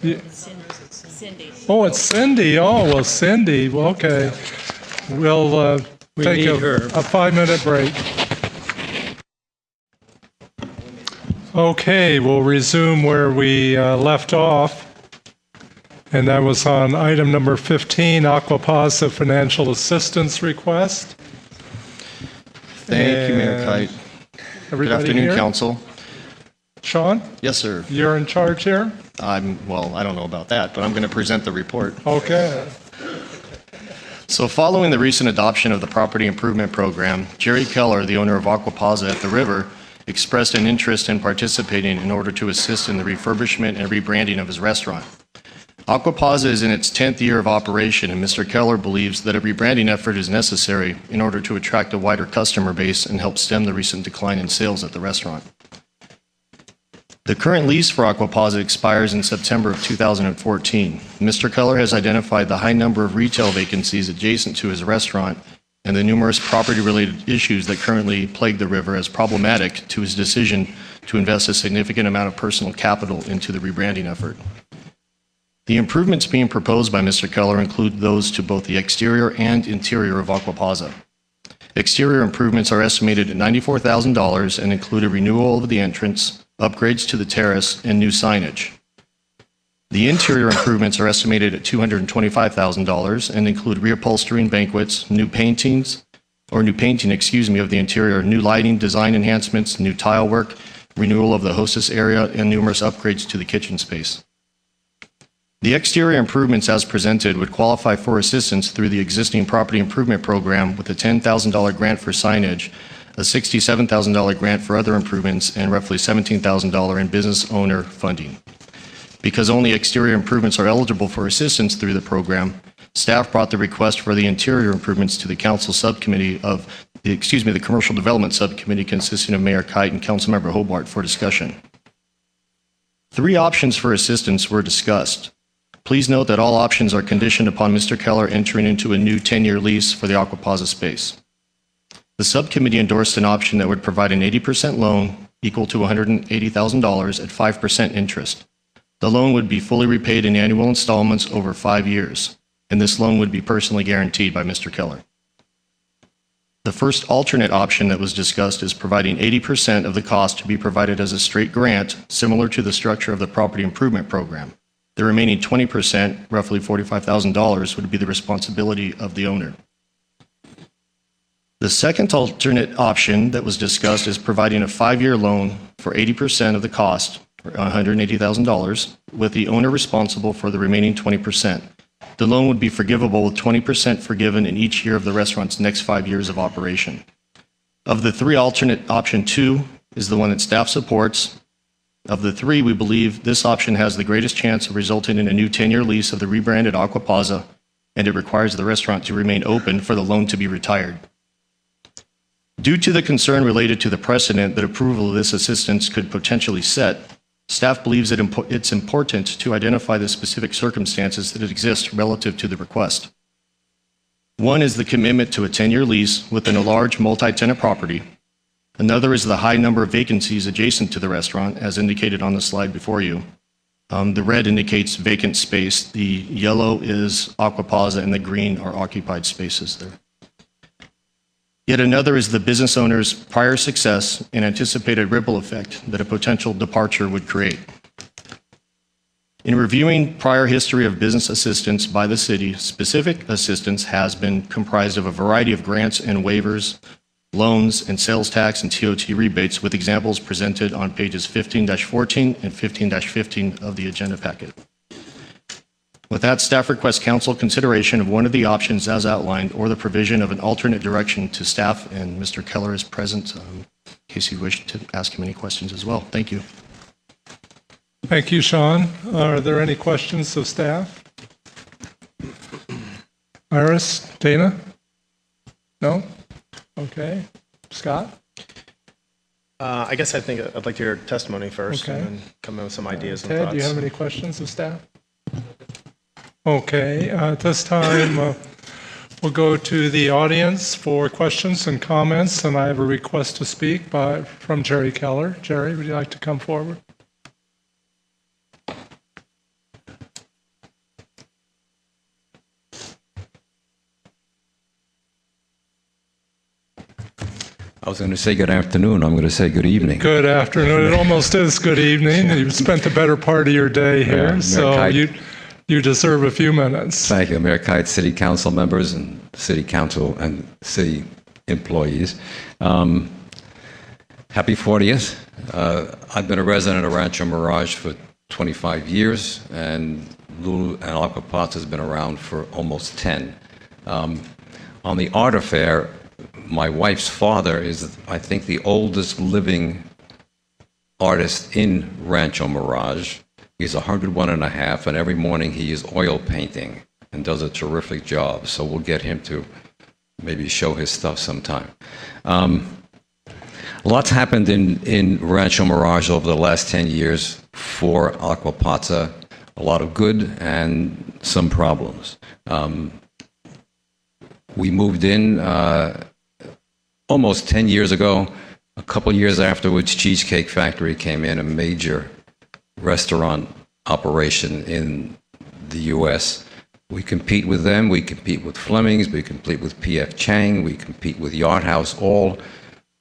Cindy. Oh, it's Cindy. Oh, well, Cindy. Well, okay. We'll take need a her. 5-minute break. Okay, we'll resume where we left off. And that was on item number 15, Aquapasa Financial Assistance Request. Thank you, Mayor Kite. Good Everybody afternoon, here? Council. Sean, Yes, sir. you're in charge here? Well, I don't know about that, but I'm going to present the report. Okay. So following the recent adoption of the Property Improvement Program, Jerry Keller, the owner of Aquapasa at the river, expressed an interest in participating in order to assist in the refurbishment and rebranding of his restaurant. Aquapasa is in its 10th year of operation, and Mr. Keller believes that a rebranding effort is necessary in order to attract a wider customer base and help stem the recent decline in sales at the restaurant. The current lease for Aquapasa expires in September of 2014. Mr. Keller has identified the high number of retail vacancies adjacent to his restaurant and the numerous property-related issues that currently plague the river as problematic to his decision to invest a significant amount of personal capital into the rebranding effort. The improvements being proposed by Mr. Keller include those to both the exterior and interior of Aquapasa. Exterior improvements are estimated at $94,000 and include a renewal of the entrance, upgrades to the terrace, and new signage. The interior improvements are estimated at $225,000 and include reupholstering banquets, new painting of the interior, new lighting, design enhancements, new tile work, renewal of the hostess area, and numerous upgrades to the kitchen space. The exterior improvements as presented would qualify for assistance through the existing property improvement program with a $10,000 grant for signage, a $67,000 grant for other improvements, and roughly $17,000 in business owner funding. Because only exterior improvements are eligible for assistance through the program, staff brought the request for the interior improvements to the council subcommittee of the Commercial Development Subcommittee consisting of Mayor Kite and Councilmember Hobart for discussion. 3 options for assistance were discussed. Please note that all options are conditioned upon Mr. Keller entering into a new 10-year lease for the Aquapasa space. The subcommittee endorsed an option that would provide an 80% loan equal to $180,000 at 5% interest. The loan would be fully repaid in annual installments over 5 years, and this loan would be personally guaranteed by Mr. Keller. The first alternate option that was discussed is providing 80% of the cost to be provided as a straight grant, similar to the structure of the Property Improvement Program. The remaining 20%, roughly $45,000, would be the responsibility of the owner. The second alternate option that was discussed is providing a 5-year loan for 80% of the cost, or $180,000, with the owner responsible for the remaining 20%. The loan would be forgivable with 20% forgiven in each year of the restaurant's next 5 years of operation. Of the 3, alternate option 2 is the one that staff supports. Of the 3, we believe this option has the greatest chance of resulting in a new 10-year lease of the rebranded Aquapasa, and it requires the restaurant to remain open for the loan to be retired. Due to the concern related to the precedent that approval of this assistance could potentially set, staff believes that it's important to identify the specific circumstances that exist relative to the request. One is the commitment to a 10-year lease within a large multi-tenant property. Another is the high number of vacancies adjacent to the restaurant, as indicated on the slide before you. The red indicates vacant space, the yellow is Aquapasa, and the green are occupied spaces there. Yet another is the business owner's prior success and anticipated ripple effect that a potential departure would create. In reviewing prior history of business assistance by the city, specific assistance has been comprised of a variety of grants and waivers, loans, and sales tax and TOT rebates, with examples presented on pages 15-14 and 15-15 of the agenda packet. With that, staff requests council consideration of one of the options as outlined or the provision of an alternate direction to staff, and Mr. Keller is present in case you wish to ask him any questions as well. Thank you. Thank you, Sean. Are there any questions of staff? Iris, Dana? No? Okay. Scott? I guess I'd like to hear testimony first, Okay. and then come in with some ideas and Ted, thoughts. do you have any questions of staff? Okay. At this time, we'll go to the audience for questions and comments, and I have a request to speak from Jerry Keller. Jerry, would you like to come forward? I was going to say good afternoon. I'm going to say good evening. Good afternoon. It almost is good evening. You've spent the better part of your day here, Mayor so Kite. you deserve a few minutes. Thank you, Mayor Kite, City Council members, and City Council and City employees. Happy 40th. I've been a resident of Rancho Mirage for 25 years, and Lulu and Aqua Pots has been around for almost 10. On the art affair, my wife's father is, I think, the oldest living artist in Rancho Mirage. He's 101 and a half, and every morning he is oil painting and does a terrific job. So we'll get him to maybe show his stuff sometime. Lots happened in Rancho Mirage over the last 10 years for Aqua Pazza. A lot of good and some problems. We moved in almost 10 years ago. A couple years afterwards, Cheesecake Factory came in, a major restaurant operation in the U.S. We compete with them. We compete with Fleming's. We compete with P.F. Chang. We compete with Yard House, all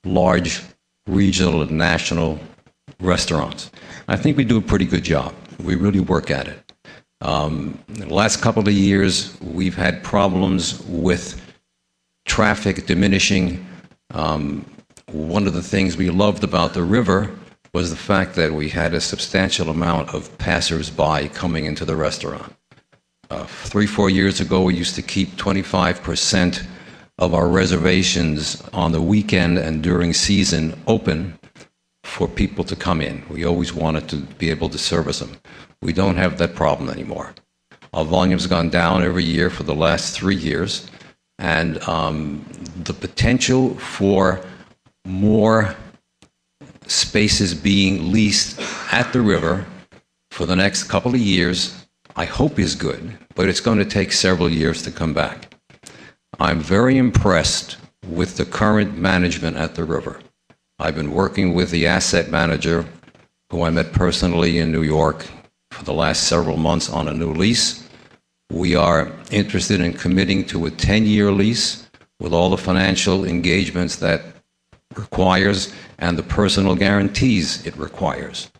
large regional and national restaurants. I think we do a pretty good job. We really work at it. In the last couple of years, we've had problems with traffic diminishing. One of the things we loved about the river was the fact that we had a substantial amount of passers-by coming into the restaurant. 3-4 years ago, we used to keep 25% of our reservations on the weekend and during season open for people to come in. We always wanted to be able to service them. We don't have that problem anymore. Our volume's gone down every year for the last 3 years, and the potential for more spaces being leased at the river for the next couple of years, I hope is good, but it's going to take several years to come back. I'm very impressed with the current management at the river. I've been working with the asset manager, who I met personally in New York, for the last several months on a new lease. We are interested in committing to a 10-year lease with all the financial engagements that requires and the personal guarantees it requires.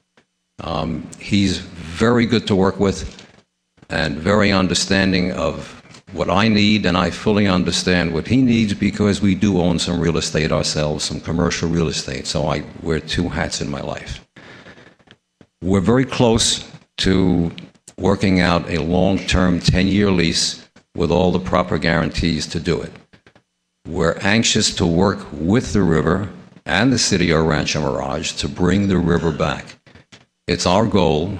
He's very good to work with and very understanding of what I need, and I fully understand what he needs because we do own some real estate ourselves, some commercial real estate, so I wear two hats in my life. We're very close to working out a long-term 10-year lease with all the proper guarantees to do it. We're anxious to work with the river and the city of Rancho Mirage to bring the river back. It's our goal,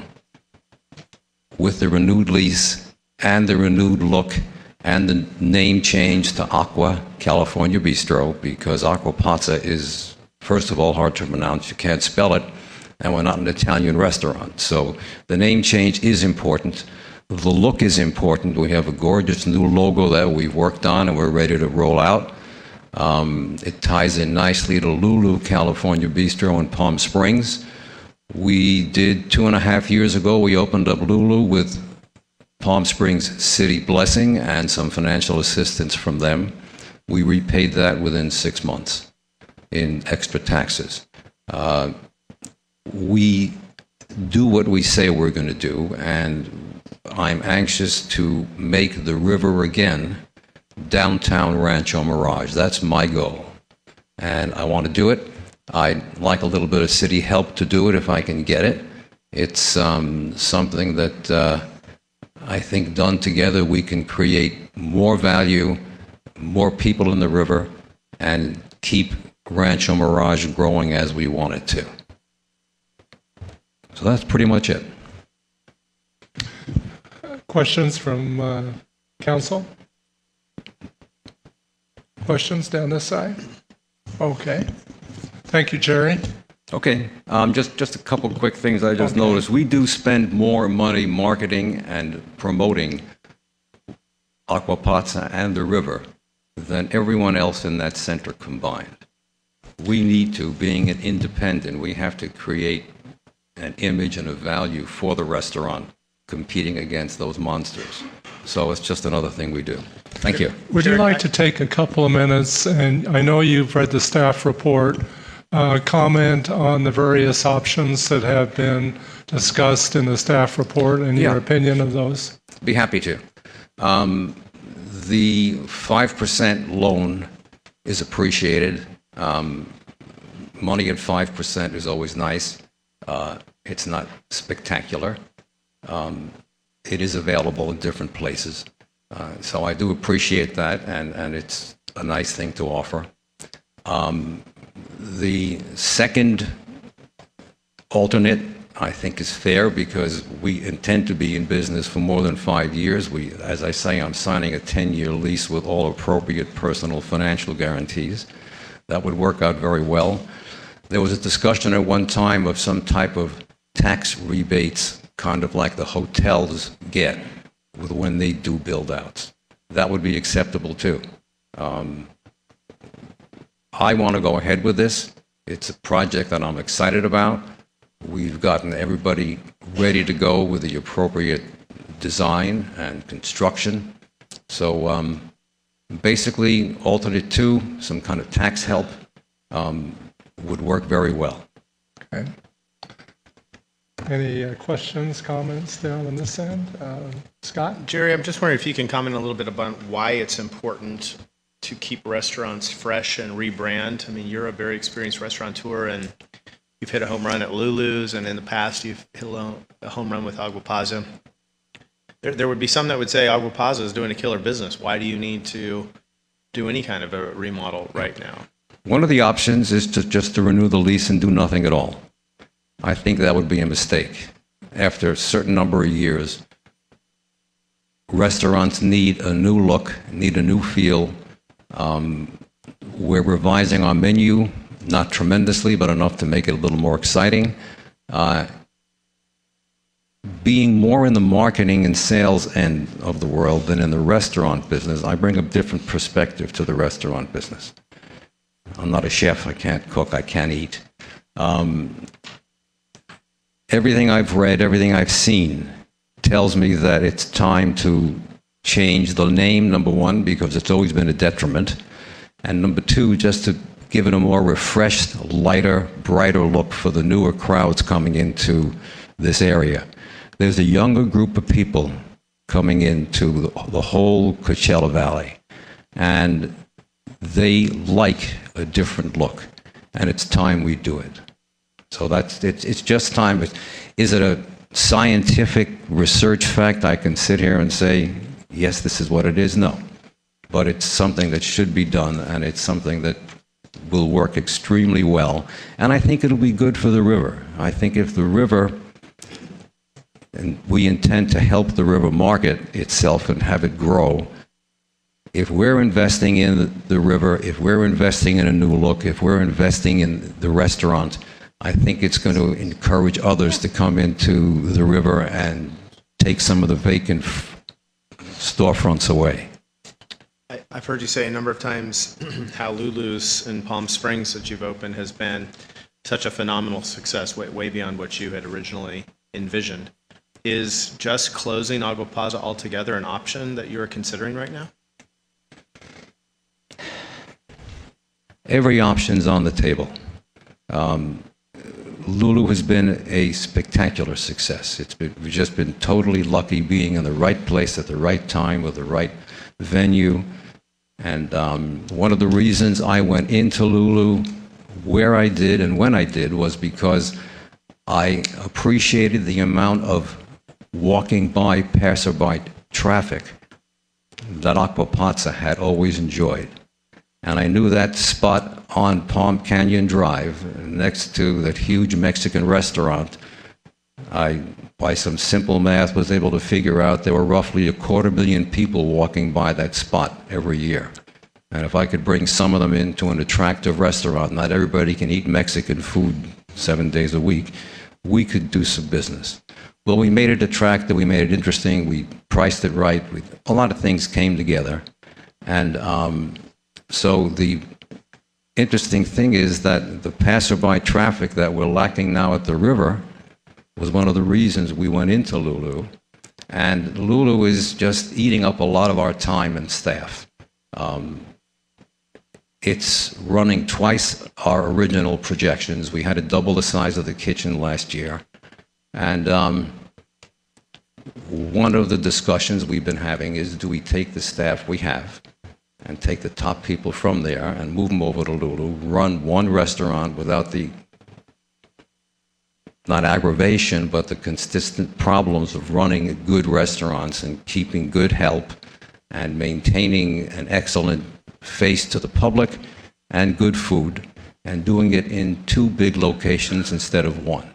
with the renewed lease and the renewed look and the name change to Aqua California Bistro, because Aqua Pazza is, first of all, hard to pronounce. You can't spell it, and we're not an Italian restaurant. So the name change is important. The look is important. We have a gorgeous new logo that we've worked on and we're ready to roll out. It ties in nicely to Lulu California Bistro in Palm Springs. We did 2.5 years ago, we opened up Lulu with Palm Springs City blessing and some financial assistance from them. We repaid that within 6 months in extra taxes. We do what we say we're going to do, and I'm anxious to make the river again downtown Rancho Mirage. That's my goal, and I want to do it. I'd like a little bit of city help to do it if I can get it. It's something that I think done together we can create more value, more people in the river, and keep Rancho Mirage growing as we want it to. So that's pretty much it. Questions from council? Questions down this side? Okay. Thank you, Jerry. Okay, just a couple quick things I just noticed. We do spend more money marketing and promoting Aqua Pazza and the river than everyone else in that center combined. We need to, being an independent, we have to create an image and a value for the restaurant competing against those monsters. So it's just another thing we do. Thank you. Would you like to take a couple of minutes, and I know you've read the staff report, comment on the various options that have been discussed in the staff report and your Yeah. opinion of those? Be happy to. The 5% loan is appreciated. Money at 5% is always nice. It's not spectacular. It is available in different places. So I do appreciate that, and it's a nice thing to offer. The second alternate, I think, is fair because we intend to be in business for more than 5 years. As I say, I'm signing a 10-year lease with all appropriate personal financial guarantees. That would work out very well. There was a discussion at one time of some type of tax rebates, kind of like the hotels get with when they do build-outs. That would be acceptable too. I want to go ahead with this. It's a project that I'm excited about. We've gotten everybody ready to go with the appropriate design and construction. So basically, alternate 2, some kind of tax help, would work very well. Okay. Any questions, comments down on this end? Scott? Jerry, I'm just wondering if you can comment a little bit about why it's important to keep restaurants fresh and rebrand. I mean, you're a very experienced restaurateur, and you've hit a home run at Lulu's, and in the past, you've hit a home run with Agua Paza. There would be some that would say Agua Paza is doing a killer business. Why do you need to do any kind of a remodel right now? One of the options is just to renew the lease and do nothing at all. I think that would be a mistake. After a certain number of years, restaurants need a new look, need a new feel. We're revising our menu, not tremendously, but enough to make it a little more exciting. Being more in the marketing and sales end of the world than in the restaurant business, I bring a different perspective to the restaurant business. I'm not a chef. I can't cook. I can't eat. Everything I've read, everything I've seen tells me that it's time to change the name, number one, because it's always been a detriment, and number two, just to give it a more refreshed, lighter, brighter look for the newer crowds coming into this area. There's a younger group of people coming into the whole Coachella Valley, and they like a different look, and it's time we do it. So it's just time. Is it a scientific research fact? I can sit here and say, yes, this is what it is. No. But it's something that should be done, and it's something that will work extremely well. And I think it'll be good for the river. I think if the river, and we intend to help the river market itself and have it grow, if we're investing in the river, if we're investing in a new look, if we're investing in the restaurant, I think it's going to encourage others to come into the river and take some of the vacant storefronts away. I've heard you say a number of times how Lulu's in Palm Springs that you've opened has been such a phenomenal success, way beyond what you had originally envisioned. Is just closing Agua Paza altogether an option that you're considering right now? Every option's on the table. Lulu has been a spectacular success. We've just been totally lucky being in the right place at the right time with the right venue. And one of the reasons I went into Lulu where I did and when I did was because I appreciated the amount of walking by passerby traffic that Agua Paza had always enjoyed. And I knew that spot on Palm Canyon Drive, next to that huge Mexican restaurant, I, by some simple math, was able to figure out there were roughly 250,000 people walking by that spot every year. And if I could bring some of them into an attractive restaurant, not everybody can eat Mexican food 7 days a week, we could do some business. Well, we made it attractive, we made it interesting, we priced it right, a lot of things came together. And so the interesting thing is that the passerby traffic that we're lacking now at the river was one of the reasons we went into Lulu. And Lulu is just eating up a lot of our time and staff. It's running twice our original projections. We had to double the size of the kitchen last year. And one of the discussions we've been having is, do we take the staff we have and take the top people from there and move them over to Lulu, run one restaurant without the, not aggravation, but the consistent problems of running good restaurants and keeping good help and maintaining an excellent face to the public and good food, and doing it in 2 big locations instead of 1.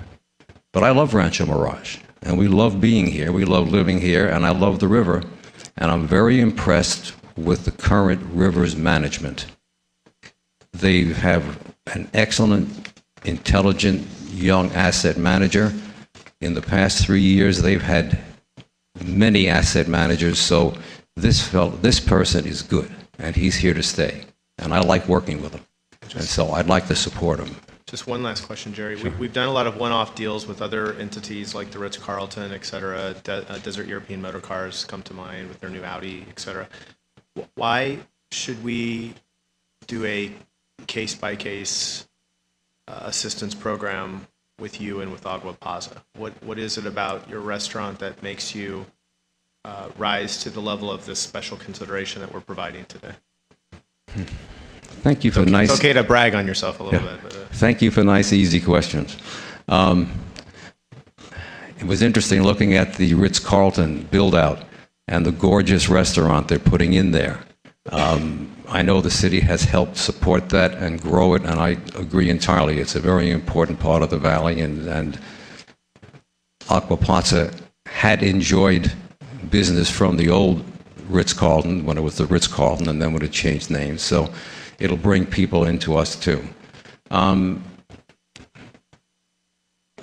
But I love Rancho Mirage, and we love being here, we love living here, and I love the river, and I'm very impressed with the current river's management. They have an excellent, intelligent, young asset manager. In the past 3 years, they've had many asset managers, so this person is good, and he's here to stay. And I like working with him. And so I'd like to support him. Just one last question, Jerry. We've done a lot of one-off deals with other entities like the Ritz-Carlton, et cetera. Desert European Motor Cars come to mind with their new Audi, et cetera. Why should we do a case-by-case assistance program with you and with Agua Paza? What is it about your restaurant that makes you rise to the level of this special consideration that we're providing today? Thank you for nice. It's okay to brag on yourself a little bit. But, Thank you for nice, easy questions. It was interesting looking at the Ritz-Carlton build-out and the gorgeous restaurant they're putting in there. I know the city has helped support that and grow it, and I agree entirely. It's a very important part of the valley, and Agua Paza had enjoyed business from the old Ritz-Carlton when it was the Ritz-Carlton, and then when it changed names. So it'll bring people into us too.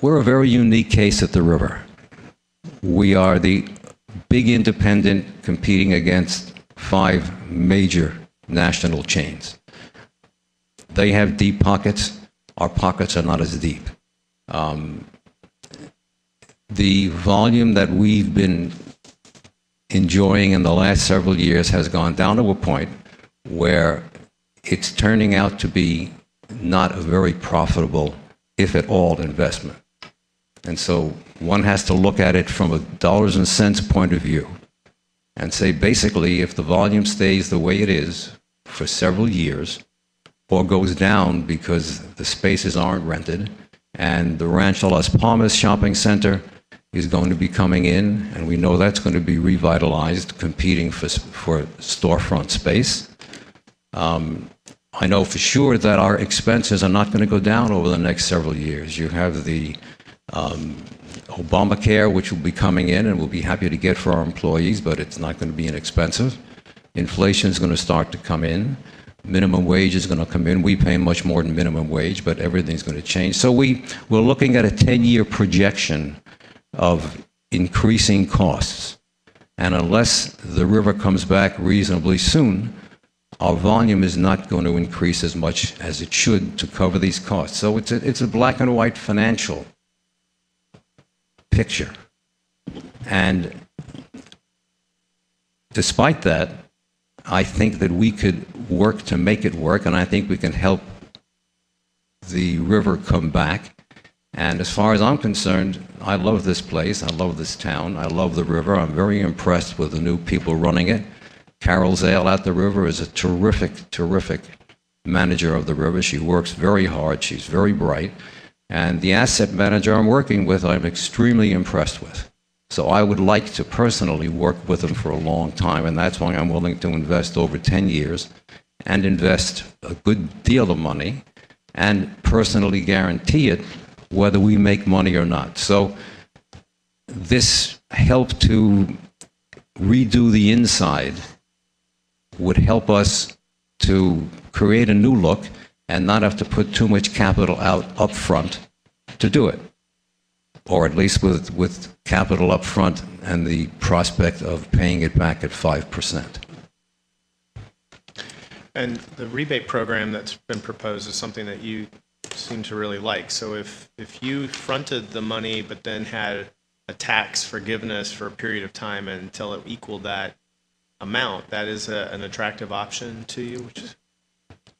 We're a very unique case at the river. We are the big independent competing against 5 major national chains. They have deep pockets. Our pockets are not as deep. The volume that we've been enjoying in the last several years has gone down to a point where it's turning out to be not a very profitable, if at all, investment. And so one has to look at it from a dollars and cents point of view and say, basically, if the volume stays the way it is for several years or goes down because the spaces aren't rented, and the Rancho Las Palmas shopping center is going to be coming in, and we know that's going to be revitalized, competing for storefront space. I know for sure that our expenses are not going to go down over the next several years. You have the Obamacare, which will be coming in, and we'll be happy to get for our employees, but it's not going to be inexpensive. Inflation is going to start to come in. Minimum wage is going to come in. We pay much more than minimum wage, but everything's going to change. So we're looking at a 10-year projection of increasing costs. And unless the river comes back reasonably soon, our volume is not going to increase as much as it should to cover these costs. So it's a black and white financial picture. And despite that, I think that we could work to make it work, and I think we can help the river come back. And as far as I'm concerned, I love this place, I love this town, I love the river. I'm very impressed with the new people running it. Carol Zale at the river is a terrific, terrific manager of the river. She works very hard, she's very bright. And the asset manager I'm working with, I'm extremely impressed with. So I would like to personally work with them for a long time, and that's why I'm willing to invest over 10 years and invest a good deal of money and personally guarantee it whether we make money or not. So this help to redo the inside would help us to create a new look and not have to put too much capital out up front to do it, or at least with capital up front and the prospect of paying it back at 5%. And the rebate program that's been proposed is something that you seem to really like. So if you fronted the money but then had a tax forgiveness for a period of time until it equaled that amount, that is an attractive option to you, which is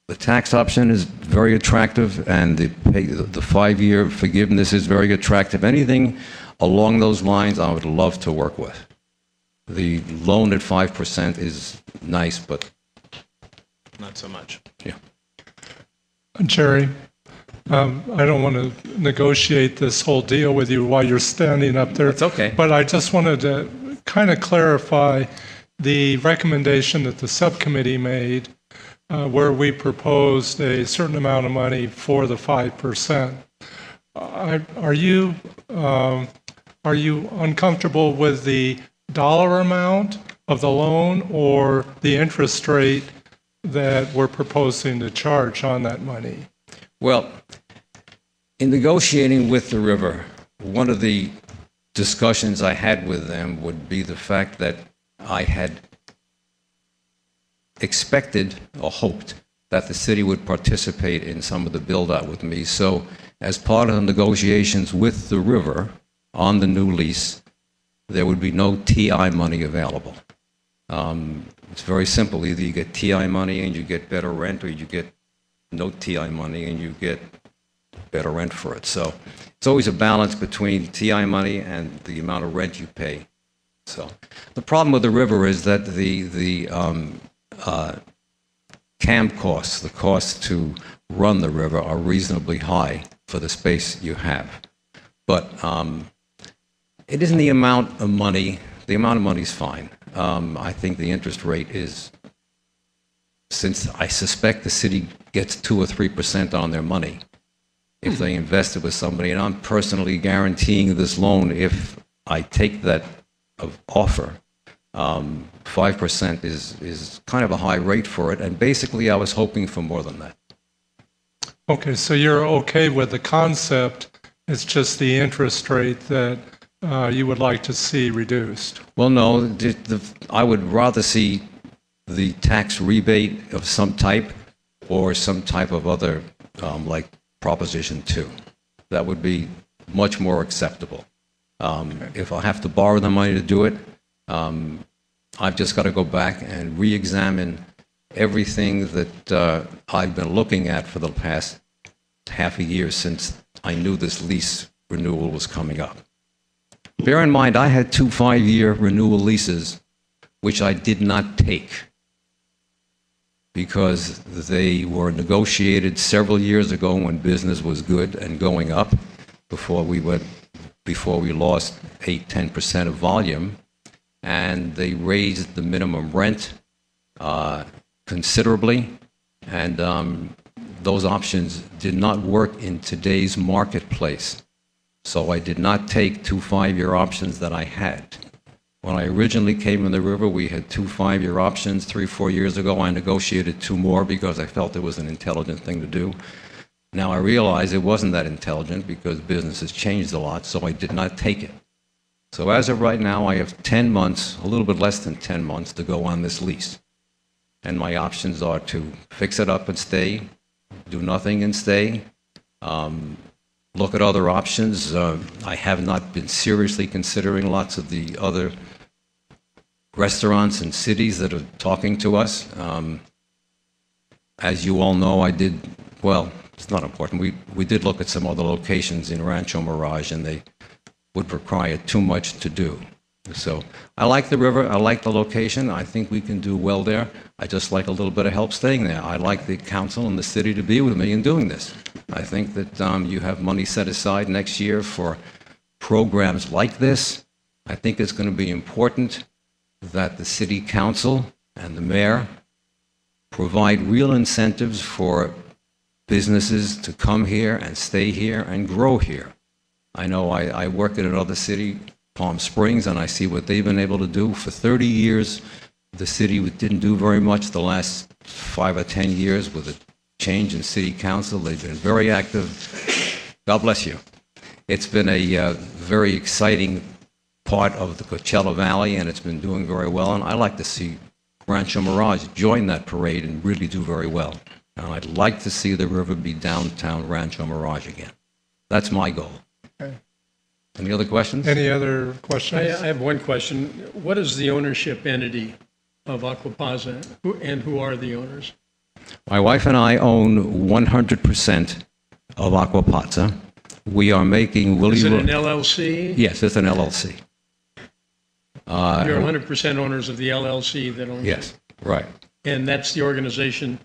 The tax option is very attractive, and the 5-year forgiveness is very attractive. Anything along those lines, I would love to work with. The loan at 5% is nice, but not so much. yeah. Jerry, I don't want to negotiate this whole deal with you while you're standing up there. That's okay. But I just wanted to kind of clarify the recommendation that the subcommittee made where we proposed a certain amount of money for the 5%. Are you uncomfortable with the dollar amount of the loan or the interest rate that we're proposing to charge on that money? Well, in negotiating with the river, one of the discussions I had with them would be the fact that I had expected or hoped that the city would participate in some of the build-out with me. So as part of the negotiations with the river on the new lease, there would be no TI money available. It's very simple. Either you get TI money and you get better rent, or you get no TI money and you get better rent for it. So it's always a balance between TI money and the amount of rent you pay. So the problem with the river is that the CAM costs, the costs to run the river, are reasonably high for the space you have. But it isn't the amount of money. The amount of money is fine. I think the interest rate is, since I suspect the city gets 2 or 3% on their money if they invest it with somebody, and I'm personally guaranteeing this loan if I take that offer. 5% is kind of a high rate for it, and basically I was hoping for more than that. Okay, so you're okay with the concept, it's just the interest rate that you would like to see reduced? Well, no, I would rather see the tax rebate of some type or some type of other, like Proposition 2. That would be much more acceptable. If I have to borrow the money to do it, I've just got to go back and re-examine everything that I've been looking at for the past half a year since I knew this lease renewal was coming up. Bear in mind, I had 2 5-year renewal leases, which I did not take because they were negotiated several years ago when business was good and going up, before we lost 8-10% of volume, and they raised the minimum rent considerably, and those options did not work in today's marketplace. So I did not take 2 5-year options that I had. When I originally came in the river, we had 2 5-year options. 3 or 4 years ago, I negotiated 2 more because I felt it was an intelligent thing to do. Now I realize it wasn't that intelligent because business has changed a lot, so I did not take it. So as of right now, I have 10 months, a little bit less than 10 months to go on this lease. And my options are to fix it up and stay, do nothing and stay, look at other options. I have not been seriously considering lots of the other restaurants and cities that are talking to us. As you all know, it's not important. We did look at some other locations in Rancho Mirage, and they would require too much to do. So I like the river. I like the location. I think we can do well there. I just like a little bit of help staying there. I like the council and the city to be with me in doing this. I think that you have money set aside next year for programs like this. I think it's going to be important that the city council and the mayor provide real incentives for businesses to come here and stay here and grow here. I know I work in another city, Palm Springs, and I see what they've been able to do. For 30 years, the city didn't do very much. The last 5 or 10 years with a change in city council, they've been very active. God bless you. It's been a very exciting part of the Coachella Valley, and it's been doing very well, and I like to see Rancho Mirage join that parade and really do very well. And I'd like to see the river be downtown Rancho Mirage again. That's my goal. Okay. Any other questions? Any other questions? I have one question. What is the ownership entity of Aquapasa, and who are the owners? My wife and I own 100% of Aquapazza. We are making Willie... Is it an LLC? Yes, it's an LLC. You're 100% owners of the LLC that owns it? Yes, right. And that's the organization,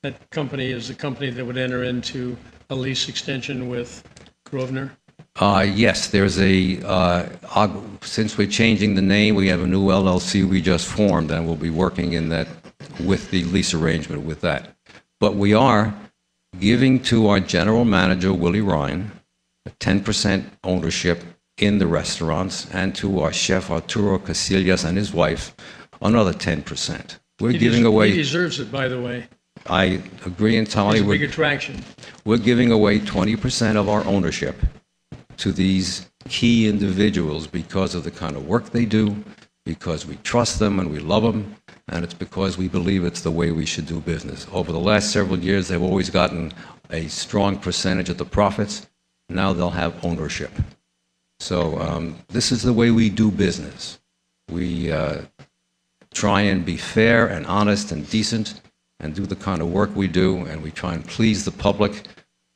that company is the company that would enter into a lease extension with Grosvenor? Yes, there's since we're changing the name, we have a new LLC we just formed, and we'll be working in that with the lease arrangement with that. But we are giving to our general manager, Willie Ryan, a 10% ownership in the restaurants, and to our chef, Arturo Casillas, and his wife, another 10%. We're giving He away, deserves it, by the way. I agree entirely He's a with... big attraction. We're giving away 20% of our ownership to these key individuals because of the kind of work they do, because we trust them and we love them, and it's because we believe it's the way we should do business. Over the last several years, they've always gotten a strong percentage of the profits. Now they'll have ownership. So this is the way we do business. We try and be fair and honest and decent and do the kind of work we do, and we try and please the public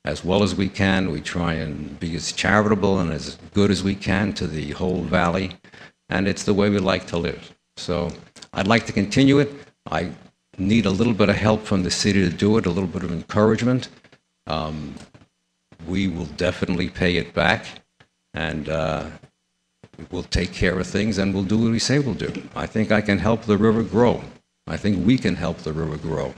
as well as we can. We try and be as charitable and as good as we can to the whole valley, and it's the way we like to live. So I'd like to continue it. I need a little bit of help from the city to do it, a little bit of encouragement. We will definitely pay it back, and we'll take care of things, and we'll do what we say we'll do. I think I can help the river grow. I think we can help the river grow.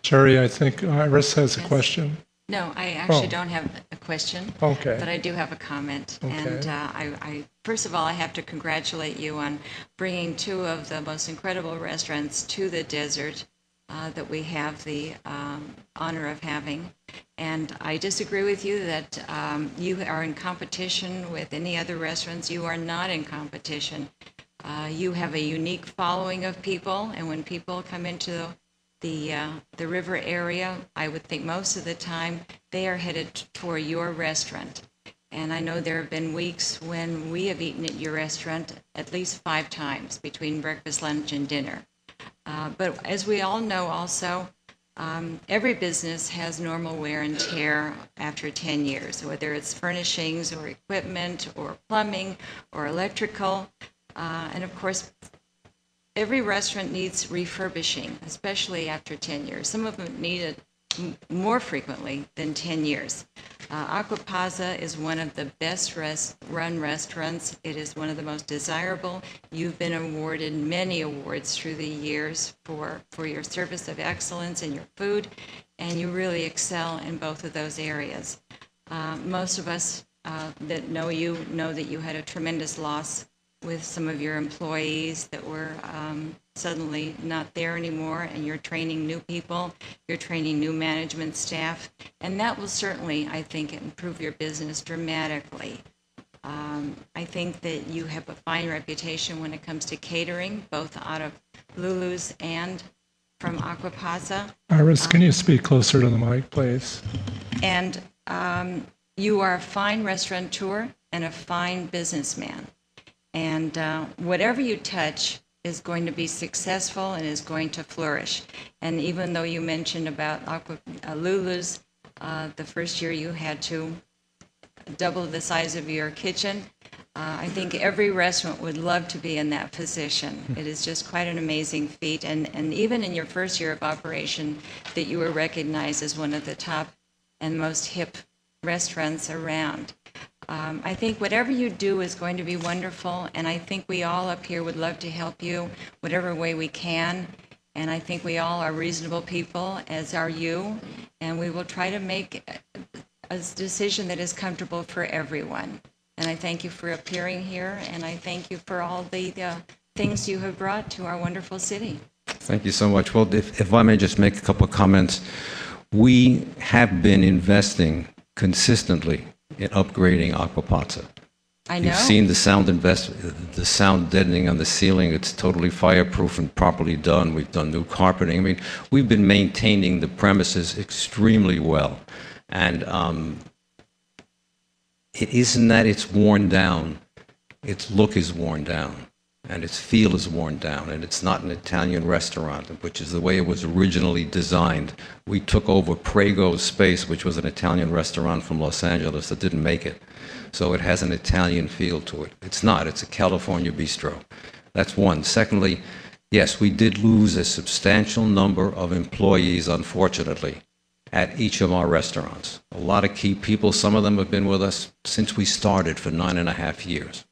Jerry, I think Iris has a question. No, I actually Oh. don't have a question. Okay. But I do have a comment. Okay. And I first of all, I have to congratulate you on bringing two of the most incredible restaurants to the desert that we have the honor of having. And I disagree with you that you are in competition with any other restaurants. You are not in competition. You have a unique following of people, and when people come into the river area, I would think most of the time they are headed for your restaurant. And I know there have been weeks when we have eaten at your restaurant at least 5 times between breakfast, lunch, and dinner. But as we all know also, every business has normal wear and tear after 10 years, whether it's furnishings or equipment or plumbing or electrical. And of course, every restaurant needs refurbishing, especially after 10 years. Some of them need it more frequently than 10 years. Aquapazza is one of the best run restaurants. It is one of the most desirable. You've been awarded many awards through the years for your service of excellence and your food, and you really excel in both of those areas. Most of us that know you know that you had a tremendous loss with some of your employees that were suddenly not there anymore, and you're training new people, you're training new management staff, and that will certainly, I think, improve your business dramatically. I think that you have a fine reputation when it comes to catering, both out of Lulu's and from Aquapazza. Iris, can you speak closer to the mic, please? And you are a fine restaurateur and a fine businessman. And whatever you touch is going to be successful and is going to flourish. And even though you mentioned about Lulu's, the first year you had to double the size of your kitchen, I think every restaurant would love to be in that position. It is just quite an amazing feat. And even in your first year of operation, that you were recognized as one of the top and most hip restaurants around. I think whatever you do is going to be wonderful, and I think we all up here would love to help you whatever way we can. And I think we all are reasonable people, as are you, and we will try to make a decision that is comfortable for everyone. And I thank you for appearing here, and I thank you for all the things you have brought to our wonderful city. Thank you so much. Well, if I may just make a couple of comments. We have been investing consistently in upgrading Aquapazza. I know. You've seen the sound deadening on the ceiling. It's totally fireproof and properly done. We've done new carpeting. I mean, we've been maintaining the premises extremely well. And it isn't that it's worn down. Its look is worn down, and its feel is worn down, and it's not an Italian restaurant, which is the way it was originally designed. We took over Prego's space, which was an Italian restaurant from Los Angeles that didn't make it. So it has an Italian feel to it. It's not. It's a California bistro. That's one. Secondly, yes, we did lose a substantial number of employees, unfortunately, at each of our restaurants. A lot of key people. Some of them have been with us since we started for 9.5 years.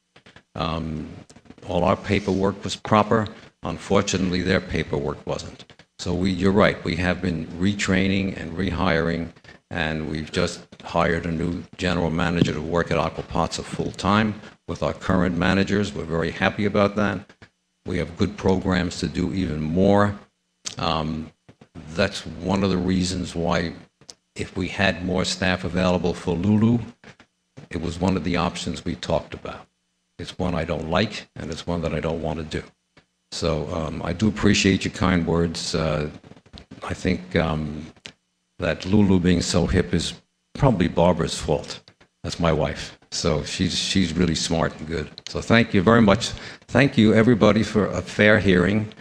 All our paperwork was proper. Unfortunately, their paperwork wasn't. So you're right, we have been retraining and rehiring, and we've just hired a new general manager to work at Aqua Pazza full-time with our current managers. We're very happy about that. We have good programs to do even more. That's one of the reasons why, if we had more staff available for Lulu, it was one of the options we talked about. It's one I don't like, and it's one that I don't want to do. So I do appreciate your kind words. I think that Lulu being so hip is probably Barbara's fault. That's my wife. So she's really smart and good. So thank you very much. Thank you, everybody, for a fair hearing.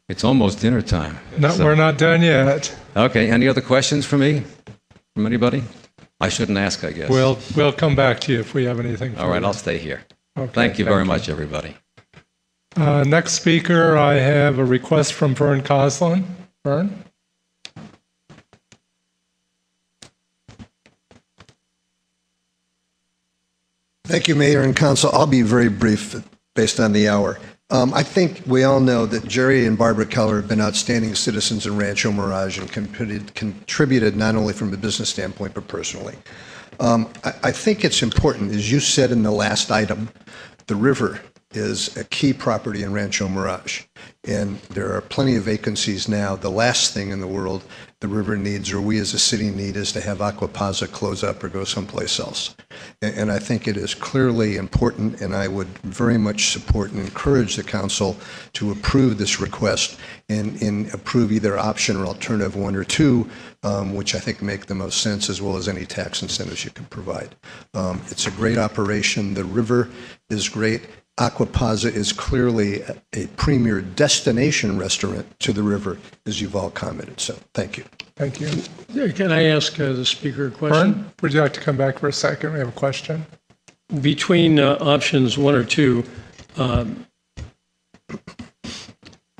It's almost dinner time. No, we're not done yet. Okay, any other questions for me? From anybody? I shouldn't ask, I guess. We'll come back to you if we have anything. All right, I'll stay here. Okay, Thank you very much, everybody. Next speaker, I have a request from Vern Coslin. Vern? Thank you, Mayor and Council. I'll be very brief based on the hour. I think we all know that Jerry and Barbara Keller have been outstanding citizens in Rancho Mirage and contributed not only from a business standpoint, but personally. I think it's important, as you said in the last item, the river is a key property in Rancho Mirage, and there are plenty of vacancies now. The last thing in the world the river needs, or we as a city need, is to have Aqua Pazza close up or go someplace else. And I think it is clearly important, and I would very much support and encourage the council to approve this request and approve either option or alternative 1 or 2, which I think make the most sense, as well as any tax incentives you can provide. It's a great operation. The river is great. Aqua Pazza is clearly a premier destination restaurant to the river, as you've all commented. So thank you. Thank you. Can I ask the speaker a question? Vern, would you like to come back for a second? We have a question. Between options 1 or 2,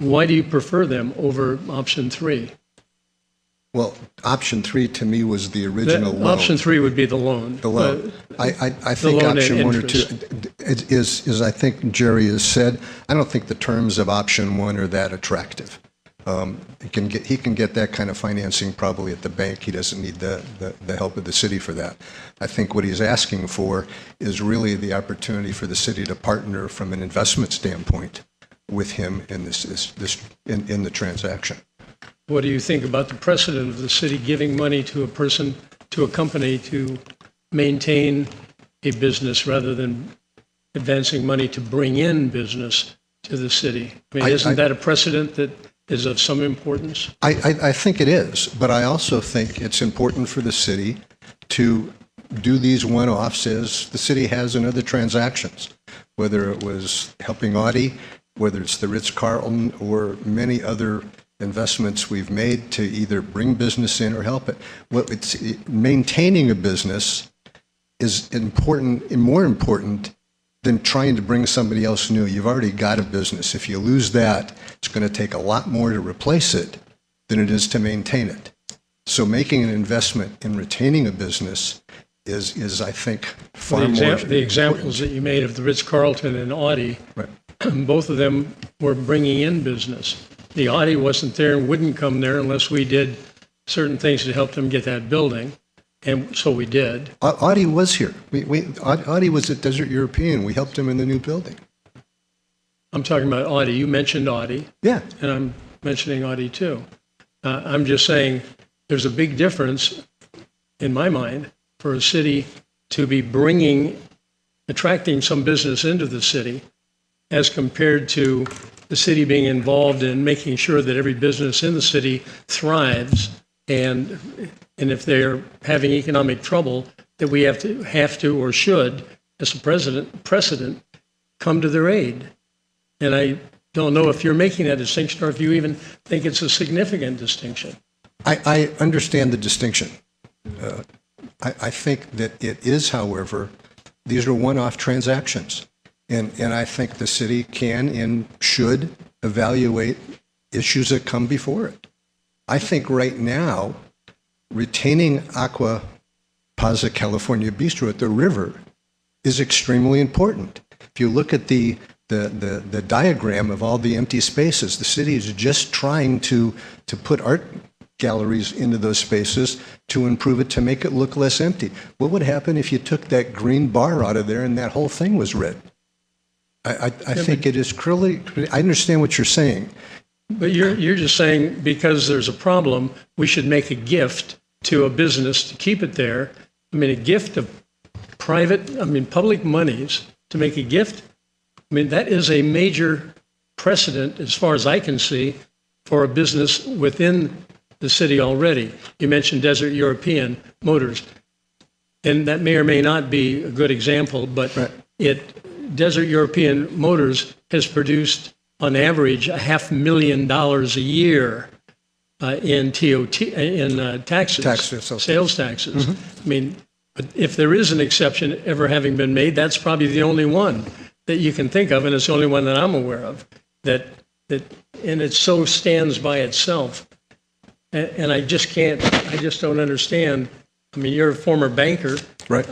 why do you prefer them over option 3? Well, option 3 to me was the original loan. Option 3 would be the loan. The loan. I think loan option and 1 or 2 interest. is I think Jerry has said, I don't think the terms of option 1 are that attractive. He can get that kind of financing probably at the bank. He doesn't need the help of the city for that. I think what he's asking for is really the opportunity for the city to partner from an investment standpoint with him in in the transaction. What do you think about the precedent of the city giving money to a company to maintain a business rather than advancing money to bring in business to the city? I mean, isn't that a precedent that is of some importance? I think it is, but I also think it's important for the city to do these one-offs as the city has in other transactions, whether it was helping Audi, whether it's the Ritz-Carlton, or many other investments we've made to either bring business in or help it. Maintaining a business is important and more important than trying to bring somebody else new. You've already got a business. If you lose that, it's going to take a lot more to replace it than it is to maintain it. So making an investment in retaining a business is I think, far more. The examples that you made of the Ritz-Carlton and Audi, Right. Both of them were bringing in business. The Audi wasn't there and wouldn't come there unless we did certain things to help them get that building, and so we did. Audi was here. Audi was at Desert European. We helped him in the new building. I'm talking about Audi. You mentioned Audi, Yeah. and I'm mentioning Audi too. I'm just saying there's a big difference, in my mind, for a city to be attracting some business into the city as compared to the city being involved in making sure that every business in the city thrives, and if they're having economic trouble, that we have to or should, as a precedent, come to their aid. And I don't know if you're making that distinction or if you even think it's a significant distinction. I understand the distinction. I think that it is, however, these are one-off transactions. And I think the city can and should evaluate issues that come before it. I think right now, retaining Aqua Plaza California Bistro at the river is extremely important. If you look at the diagram of all the empty spaces, the city is just trying to put art galleries into those spaces to improve it, to make it look less empty. What would happen if you took that green bar out of there and that whole thing was red? I think it is clearly, I understand what you're saying. But you're just saying because there's a problem, we should make a gift to a business to keep it there. I mean, a gift of public monies to make a gift. I mean, that is a major precedent, as far as I can see, for a business within the city already. You mentioned Desert European Motors, and that may or may not be a good example, but Desert European Motors has produced, on average, $500,000 a year in taxes, sales taxes. I mean, but if there is an exception ever having been made, that's probably the only one that you can think of, and it's the only one that I'm aware of, and it so stands by itself. And I just don't understand. I mean, you're a former banker. Right.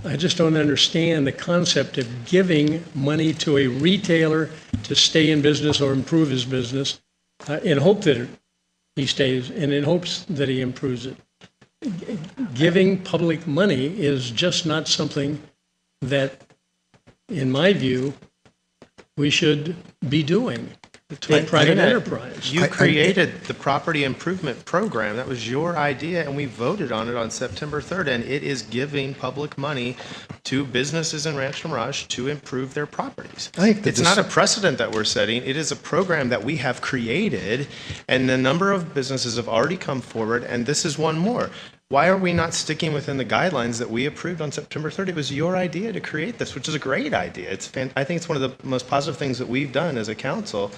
I just don't understand the concept of giving money to a retailer to stay in business or improve his business in hope that he stays and in hopes that he improves it. Giving public money is just not something that, in my view, we should be doing to a private enterprise. You created the property improvement program. That was your idea, and we voted on it on September 3rd, and it is giving public money to businesses in Rancho Mirage to improve their properties. I think that it's not a precedent that we're setting. It is a program that we have created, and a number of businesses have already come forward, and this is one more. Why are we not sticking within the guidelines that we approved on September 3rd? It was your idea to create this, which is a great idea. I think it's one of the most positive things that we've done as a council.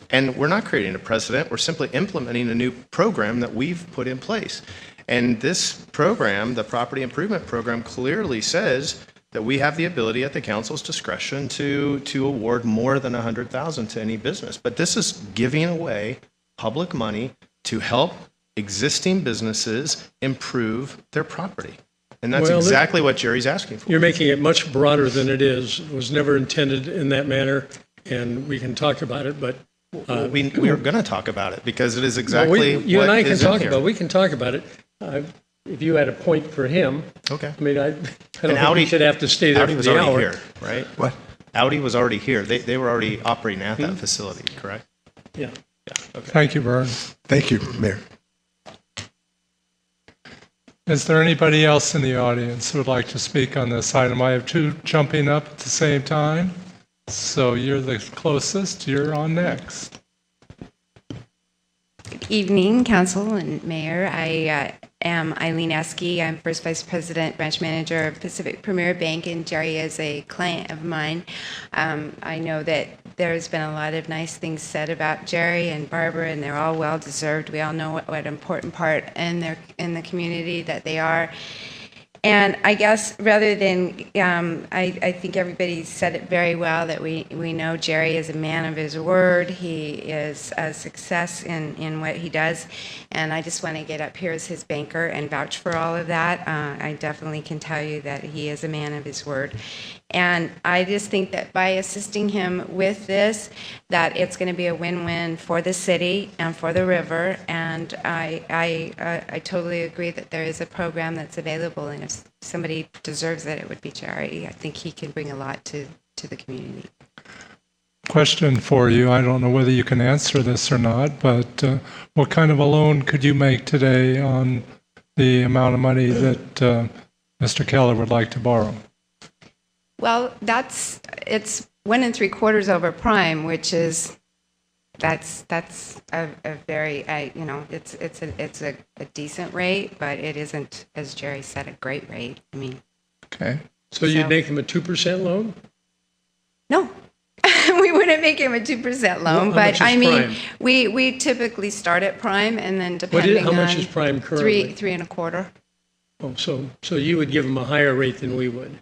And we're not creating a precedent. We're simply implementing a new program that we've put in place. And this program, the property improvement program, clearly says that we have the ability at the council's discretion to award more than $100,000 to any business. But this is giving away public money to help existing businesses improve their property. And that's exactly what Jerry's asking for. You're making it much broader than it is. It was never intended in that manner, and we can talk about it, but we are going to talk about it because it is exactly you and I can talk here. about it. We can talk about it. If you had a point for him, okay. I mean, I don't think we should have to stay there Audi for was the already hour. here, right? What? Audi was already here. They were already operating at that facility, correct? Yeah. Yeah. Okay. Thank you, Vern. Thank you, Mayor. Is there anybody else in the audience who would like to speak on this item? I have two jumping up at the same time. So you're the closest. You're on next. Good evening, Council and Mayor. I am Eileen Esky. I'm First Vice President, Branch Manager of Pacific Premier Bank, and Jerry is a client of mine. I know that there's been a lot of nice things said about Jerry and Barbara, and they're all well-deserved. We all know what an important part in the community that they are. And I guess rather than, I think everybody said it very well, that we know Jerry is a man of his word. He is a success in what he does. And I just want to get up here as his banker and vouch for all of that. I definitely can tell you that he is a man of his word. And I just think that by assisting him with this, that it's going to be a win-win for the city and for the river. And I totally agree that there is a program that's available, and if somebody deserves it, it would be Jerry. I think he can bring a lot to the community. Question for you. I don't know whether you can answer this or not, but what kind of a loan could you make today on the amount of money that Mr. Keller would like to borrow? Well, it's 1 3/4 over prime, which is that's a very, it's a decent rate, but it isn't, as Jerry said, a great rate. I mean, Okay. So you'd make them a 2% loan? no, we wouldn't make him a 2% loan, How but much is I mean, prime? we typically start at prime and then depending on. How much is prime currently? Three and a quarter. Oh, so you would give them a higher rate than we would?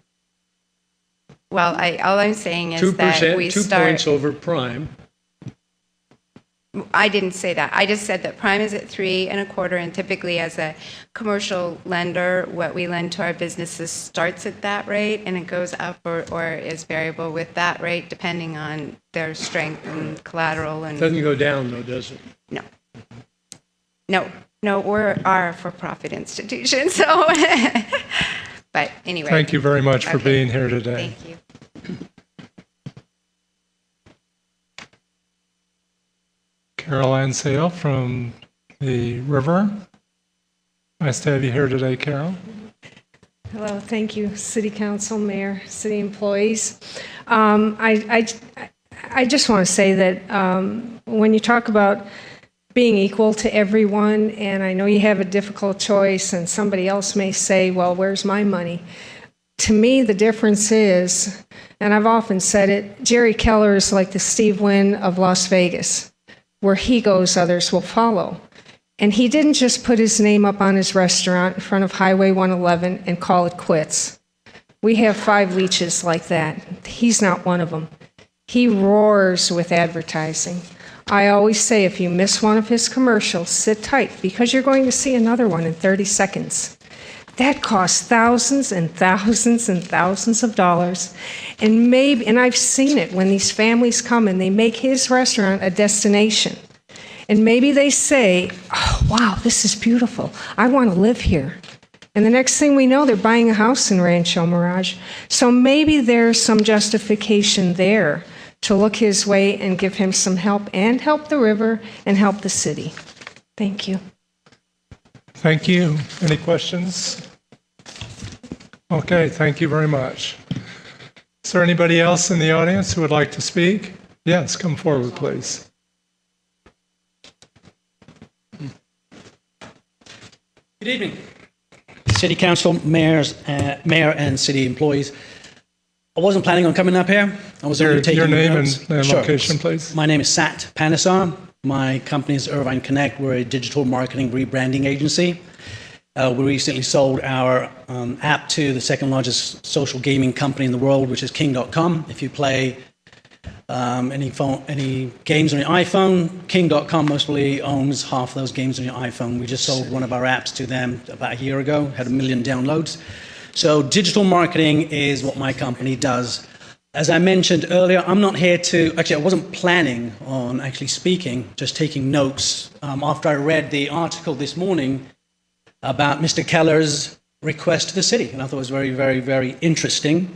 Well, all I'm saying is that we 2 start. points over prime. I didn't say that. I just said that prime is at 3 and a quarter, and typically as a commercial lender, what we lend to our businesses starts at that rate, and it goes up or is variable with that rate depending on their strength and collateral. And Doesn't go down though, does it? no, we're a for-profit institution. So, but anyway. Thank you very much for Okay. being here today. Thank you. Carol Ann Sale from the River. Nice to have you here today, Carol. Hello, thank you, City Council, Mayor, City employees. I just want to say that when you talk about being equal to everyone, and I know you have a difficult choice, and somebody else may say, well, where's my money? To me, the difference is, and I've often said it, Jerry Keller is like the Steve Wynn of Las Vegas. Where he goes, others will follow. And he didn't just put his name up on his restaurant in front of Highway 111 and call it quits. We have 5 leeches like that. He's not one of them. He roars with advertising. I always say if you miss one of his commercials, sit tight because you're going to see another one in 30 seconds. That costs thousands and thousands and thousands of dollars. And I've seen it when these families come and they make his restaurant a destination. And maybe they say, oh, wow, this is beautiful. I want to live here. And the next thing we know, they're buying a house in Rancho Mirage. So maybe there's some justification there to look his way and give him some help and help the river and help the city. Thank you. Thank you. Any questions? Okay, thank you very much. Is there anybody else in the audience who would like to speak? Yes, come forward, please. Good evening, City Council, Mayor and City employees. I wasn't planning on coming up here. I was only taking Your name notes. and Sure. location, please. My name is Sat Panesar. My company is Irvine Connect. We're a digital marketing rebranding agency. We recently sold our app to the second largest social gaming company in the world, which is King.com. If you play any games on your iPhone, King.com mostly owns half those games on your iPhone. We just sold one of our apps to them about a year ago, had 1 million downloads. So digital marketing is what my company does. As I mentioned earlier, I'm not here to, actually I wasn't planning on actually speaking, just taking notes. After I read the article this morning about Mr. Keller's request to the city, and I thought it was very, very, very interesting.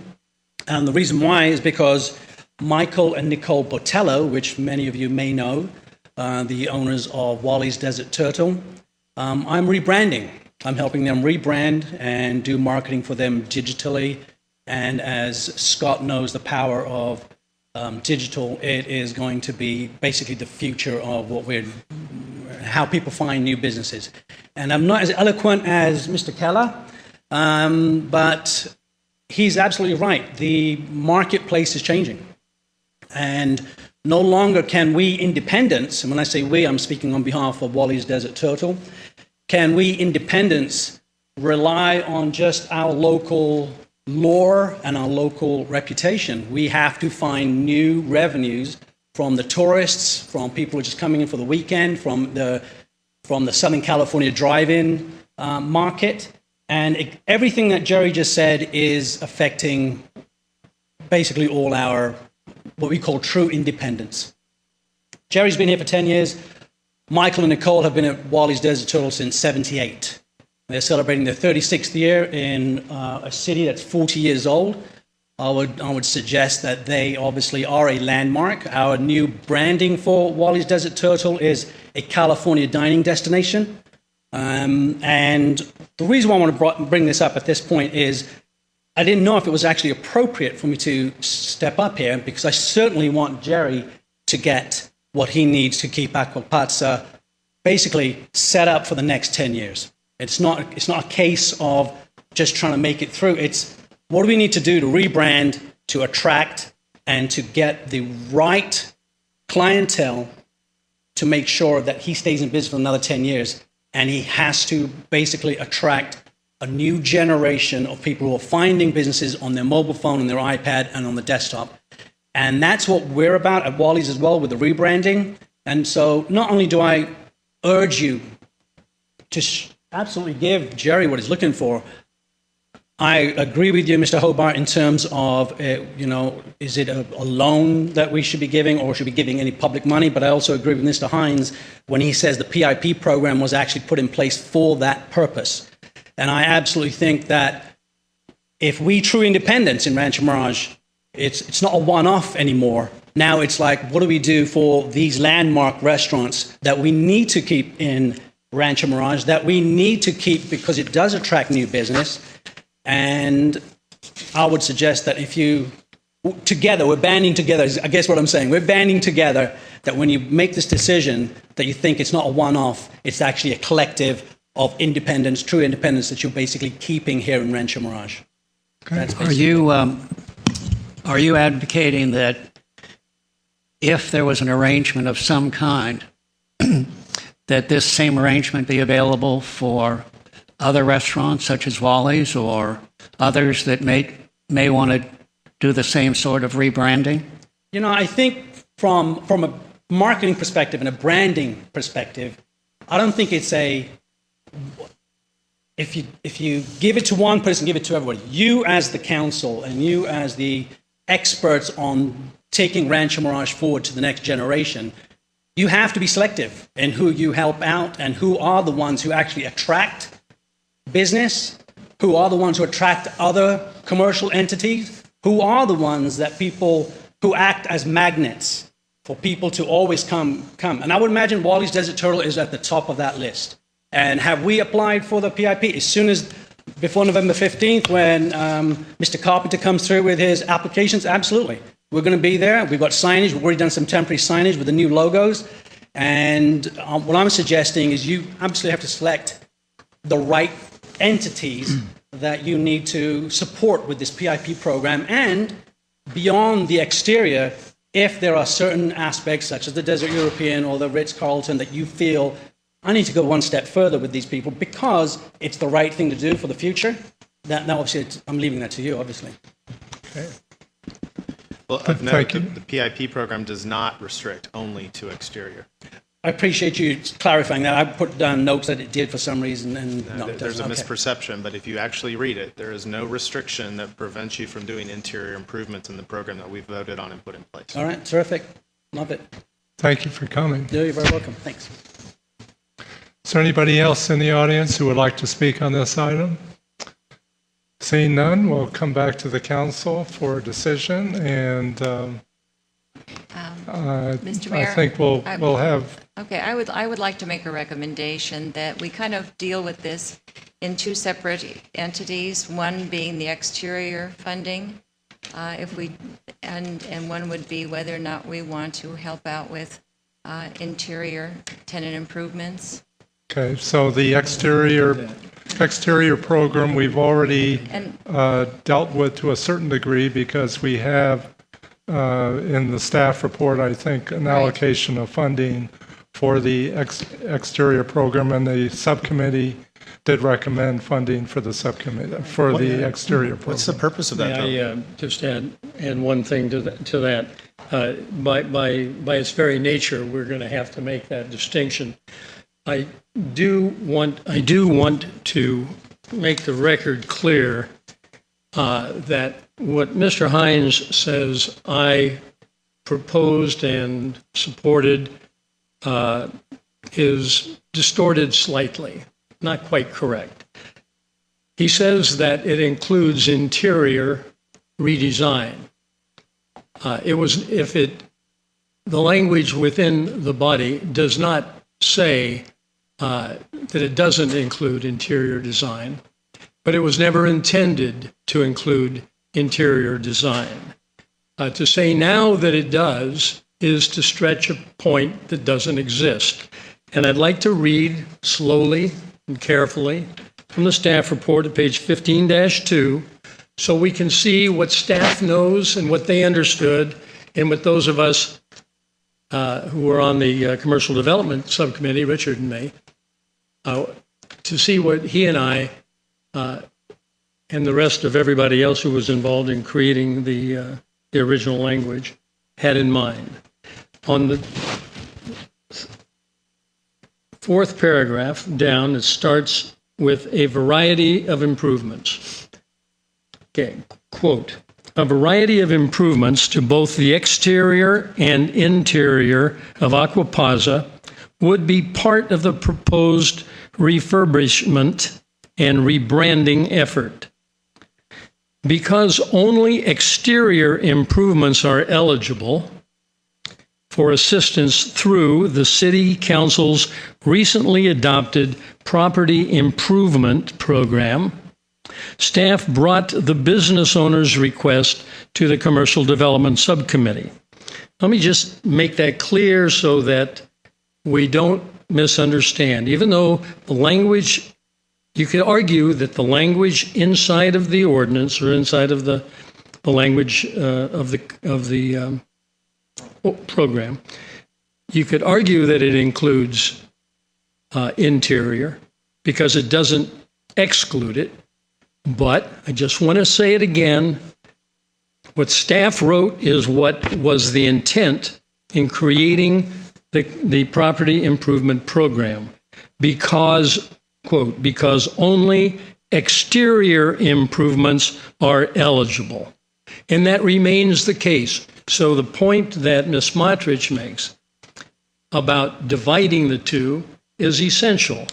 And the reason why is because Michael and Nicole Botello, which many of you may know, the owners of Wally's Desert Turtle, I'm rebranding. I'm helping them rebrand and do marketing for them digitally. And as Scott knows, the power of digital, it is going to be basically the future of how people find new businesses. And I'm not as eloquent as Mr. Keller, but he's absolutely right. The marketplace is changing. And no longer can we independents, and when I say we, I'm speaking on behalf of Wally's Desert Turtle, can we independents rely on just our local lore and our local reputation? We have to find new revenues from the tourists, from people who are just coming in for the weekend, from the Southern California drive-in market. And everything that Jerry just said is affecting basically all our, what we call true independence. Jerry's been here for 10 years. Michael and Nicole have been at Wally's Desert Turtle since '78. They're celebrating their 36th year in a city that's 40 years old. I would suggest that they obviously are a landmark. Our new branding for Wally's Desert Turtle is a California dining destination. And the reason why I want to bring this up at this point is I didn't know if it was actually appropriate for me to step up here because I certainly want Jerry to get what he needs to keep Aquapazza basically set up for the next 10 years. It's not a case of just trying to make it through. It's what do we need to do to rebrand, to attract, and to get the right clientele to make sure that he stays in business for another 10 years. And he has to basically attract a new generation of people who are finding businesses on their mobile phone, on their iPad, and on the desktop. And that's what we're about at Wally's as well with the rebranding. And so not only do I urge you to absolutely give Jerry what he's looking for, I agree with you, Mr. Hobart, in terms of, is it a loan that we should be giving or should we be giving any public money? But I also agree with Mr. Hines when he says the PIP program was actually put in place for that purpose. And I absolutely think that if we true independence in Rancho Mirage, it's not a one-off anymore. Now it's like, what do we do for these landmark restaurants that we need to keep in Rancho Mirage, that we need to keep because it does attract new business? And I would suggest that if you, together, we're banding together, I guess what I'm saying, we're banding together, that when you make this decision, that you think it's not a one-off, it's actually a collective of independence, true independence that you're basically keeping here in Rancho Mirage. That's Are you advocating that if there was an arrangement of some kind, that this same arrangement be available for other restaurants such as Wally's or others that may want to do the same sort of rebranding? I think from a marketing perspective and a branding perspective, I don't think it's if you give it to one person, give it to everybody. You as the council and you as the experts on taking Rancho Mirage forward to the next generation, you have to be selective in who you help out and who are the ones who actually attract business, who are the ones who attract other commercial entities, who are the ones that people who act as magnets for people to always come. And I would imagine Wally's Desert Turtle is at the top of that list. And have we applied for the PIP as soon as before November 15th when Mr. Carpenter comes through with his applications? Absolutely. We're going to be there. We've got signage. We've already done some temporary signage with the new logos. And what I'm suggesting is you absolutely have to select the right entities that you need to support with this PIP program, and beyond the exterior, if there are certain aspects such as the Desert European or the Ritz-Carlton that you feel, I need to go one step further with these people because it's the right thing to do for the future, that obviously I'm leaving that to you, obviously. Okay. Well, Thank you. the PIP program does not restrict only to exterior. I appreciate you clarifying that. I put down notes that it did for some reason, and no, it There's a doesn't. Okay. misperception, but if you actually read it, there is no restriction that prevents you from doing interior improvements in the program that we voted on and put in place. All right, terrific. Love it. Thank you for coming. You're very welcome. Thanks. Is there anybody else in the audience who would like to speak on this item? Seeing none, we'll come back to the council for a decision, and Mr. Mayor, I think we'll have. Okay, I would like to make a recommendation that we kind of deal with this in two separate entities, one being the exterior funding, and one would be whether or not we want to help out with interior tenant improvements. Okay, so the exterior program we've already dealt with to a certain degree because we have in the staff report, I think, an allocation of funding for the exterior program, and the subcommittee did recommend funding for the subcommittee for the exterior program. What's the purpose of that? May I just add one thing to that? By its very nature, we're going to have to make that distinction. I do want to make the record clear that what Mr. Hines says I proposed and supported is distorted slightly, not quite correct. He says that it includes interior redesign. The language within the body does not say that it doesn't include interior design, but it was never intended to include interior design. To say now that it does is to stretch a point that doesn't exist. And I'd like to read slowly and carefully from the staff report at page 15-2, so we can see what staff knows and what they understood, and what those of us who were on the Commercial Development Subcommittee, Richard and me, to see what he and I and the rest of everybody else who was involved in creating the original language had in mind. On the fourth paragraph down, it starts with a variety of improvements. Okay, quote, a variety of improvements to both the exterior and interior of Aquapaza would be part of the proposed refurbishment and rebranding effort. Because only exterior improvements are eligible for assistance through the City Council's recently adopted Property Improvement Program, staff brought the business owner's request to the Commercial Development Subcommittee. Let me just make that clear so that we don't misunderstand. Even though the language, you could argue that the language inside of the ordinance or inside of the language of the program, you could argue that it includes interior because it doesn't exclude it. But I just want to say it again. What staff wrote is what was the intent in creating the property improvement program. Because, quote, because only exterior improvements are eligible. And that remains the case. So the point that Ms. Smotrich makes about dividing the two is essential.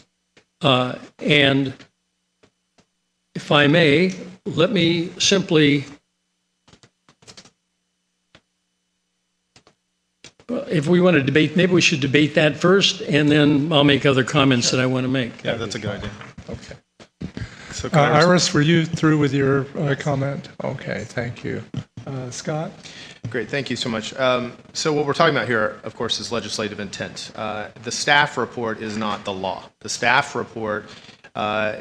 And if I may, let me simply, if we want to debate, maybe we should debate that first, and then I'll make other comments that I want to make. Yeah, that's a good idea. Okay. So Iris, were you through with your comment? Okay, thank you. Scott? Great, thank you so much. So what we're talking about here, of course, is legislative intent. The staff report is not the law. The staff report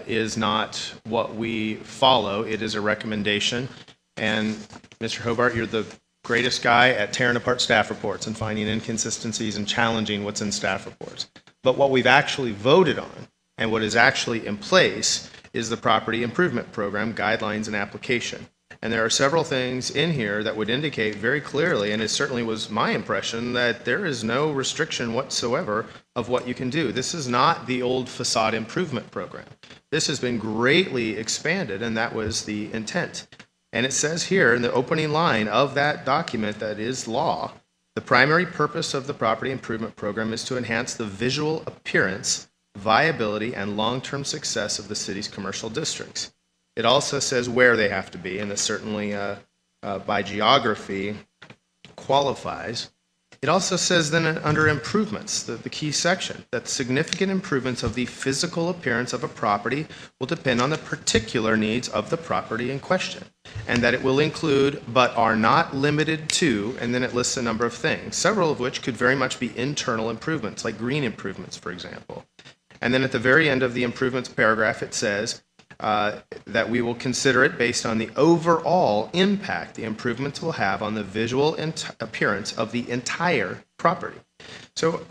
is not what we follow. It is a recommendation. And Mr. Hobart, you're the greatest guy at tearing apart staff reports and finding inconsistencies and challenging what's in staff reports. But what we've actually voted on and what is actually in place is the Property Improvement Program guidelines and application. And there are several things in here that would indicate very clearly, and it certainly was my impression, that there is no restriction whatsoever of what you can do. This is not the old facade improvement program. This has been greatly expanded, and that was the intent. And it says here in the opening line of that document that is law, the primary purpose of the property improvement program is to enhance the visual appearance, viability, and long-term success of the city's commercial districts. It also says where they have to be, and it certainly by geography qualifies. It also says then under improvements, the key section, that significant improvements of the physical appearance of a property will depend on the particular needs of the property in question, and that it will include, but are not limited to, and then it lists a number of things, several of which could very much be internal improvements, like green improvements, for example. And then at the very end of the improvements paragraph, it says, that we will consider it based on the overall impact the improvements will have on the visual appearance of the entire property. So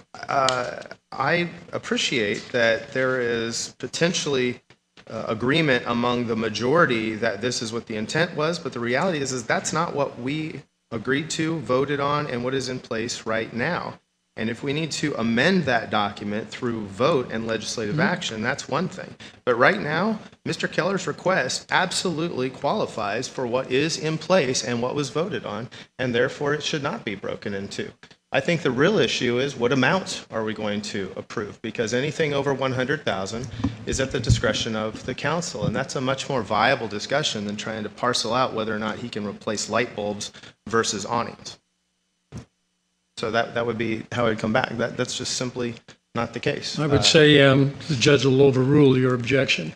I appreciate that there is potentially agreement among the majority that this is what the intent was, but the reality is that's not what we agreed to, voted on, and what is in place right now. And if we need to amend that document through vote and legislative action, that's one thing. But right now, Mr. Keller's request absolutely qualifies for what is in place and what was voted on, and therefore it should not be broken into. I think the real issue is what amount are we going to approve? Because anything over 100,000 is at the discretion of the council, and that's a much more viable discussion than trying to parcel out whether or not he can replace light bulbs versus awnings. So that would be how it would come back. That's just simply not the case. I would say the judge will overrule your objection,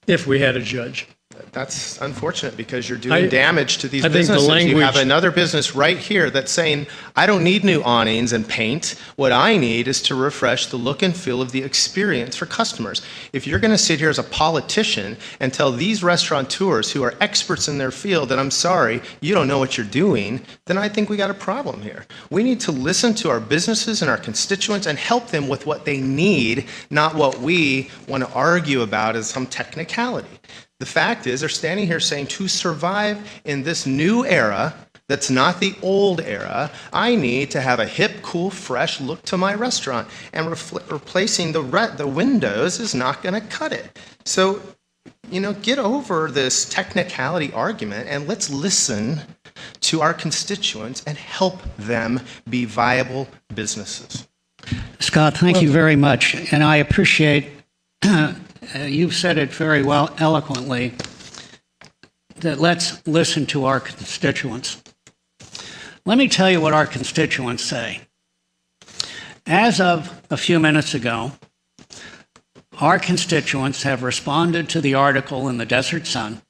if we had a judge. That's unfortunate because you're doing I- damage to these I think the businesses. You have language- another business right here that's saying, I don't need new awnings and paint. What I need is to refresh the look and feel of the experience for customers. If you're going to sit here as a politician and tell these restaurateurs who are experts in their field that I'm sorry, you don't know what you're doing, then I think we got a problem here. We need to listen to our businesses and our constituents and help them with what they need, not what we want to argue about as some technicality. The fact is, they're standing here saying to survive in this new era that's not the old era, I need to have a hip, cool, fresh look to my restaurant, and replacing the windows is not going to cut it. So, get over this technicality argument and let's listen to our constituents and help them be viable businesses. Scott, thank you very much. And I appreciate, you've said it very well, eloquently, that let's listen to our constituents. Let me tell you what our constituents say. As of a few minutes ago, our constituents have responded to the article in the Desert Sun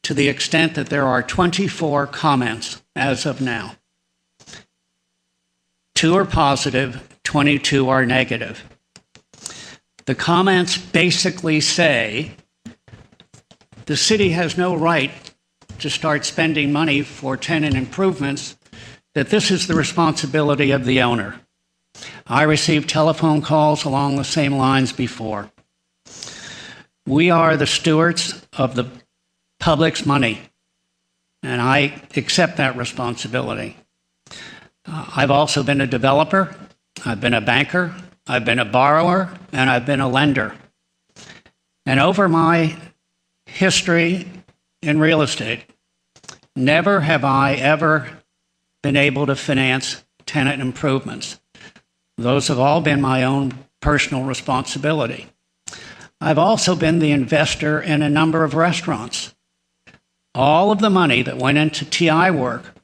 to the extent that there are 24 comments as of now. 2 are positive, 22 are negative. The comments basically say the city has no right to start spending money for tenant improvements, that this is the responsibility of the owner. I received telephone calls along the same lines before. We are the stewards of the public's money, and I accept that responsibility. I've also been a developer, I've been a banker, I've been a borrower, and I've been a lender. And over my history in real estate, never have I ever been able to finance tenant improvements. Those have all been my own personal responsibility. I've also been the investor in a number of restaurants. All of the money that went into TI work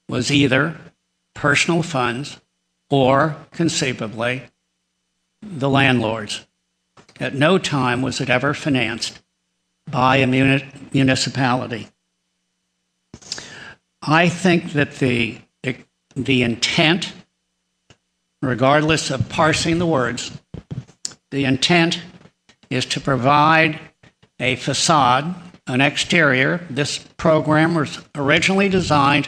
was either personal funds or, conceivably, the landlords. At no time was it ever financed by a municipality. I think that the intent, regardless of parsing the words, the intent is to provide a facade, an exterior. This program was originally designed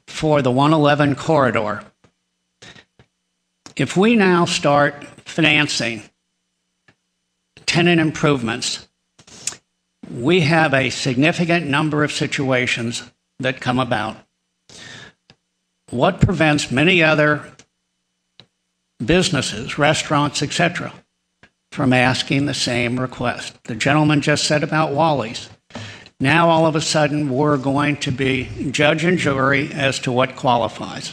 for the 111 corridor. If we now start financing tenant improvements, we have a significant number of situations that come about. What prevents many other businesses, restaurants, etc., from asking the same request? The gentleman just said about Wally's. Now, all of a sudden, we're going to be judge and jury as to what qualifies.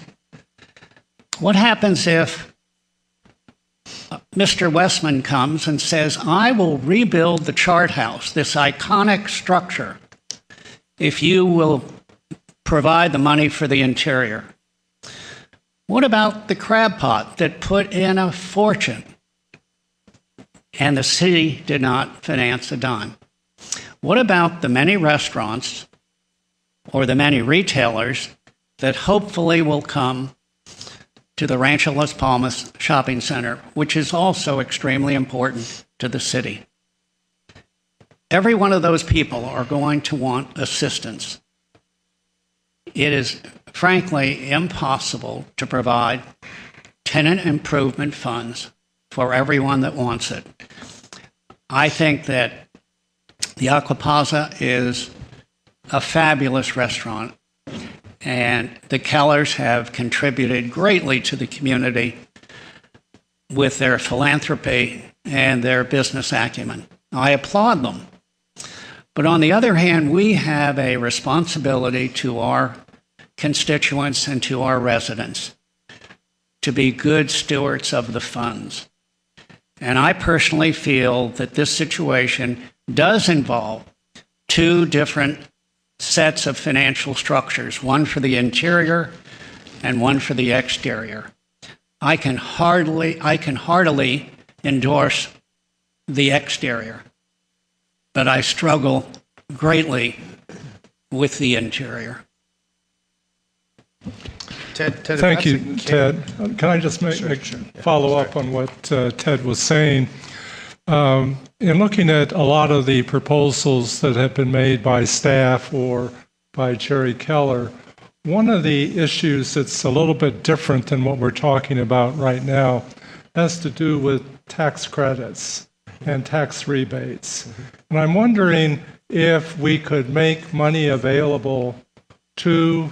What happens if Mr. Westman comes and says, I will rebuild the Chart House, this iconic structure, if you will provide the money for the interior? What about the Crab Pot that put in a fortune and the city did not finance a dime? What about the many restaurants or the many retailers that hopefully will come to the Rancho Las Palmas shopping center, which is also extremely important to the city? Every one of those people are going to want assistance. It is frankly impossible to provide tenant improvement funds for everyone that wants it. I think that the Aqua Plaza is a fabulous restaurant, and the Kellers have contributed greatly to the community with their philanthropy and their business acumen. I applaud them. But on the other hand, we have a responsibility to our constituents and to our residents to be good stewards of the funds. And I personally feel that this situation does involve 2 different sets of financial structures, one for the interior and one for the exterior. I can heartily endorse the exterior. but I struggle greatly with the interior. Ted, if Thank that's you, a- Ted. Can I just follow up on what Ted was saying? In looking at a lot of the proposals that have been made by staff or by Jerry Keller, one of the issues that's a little bit different than what we're talking about right now has to do with tax credits and tax rebates. And I'm wondering if we could make money available to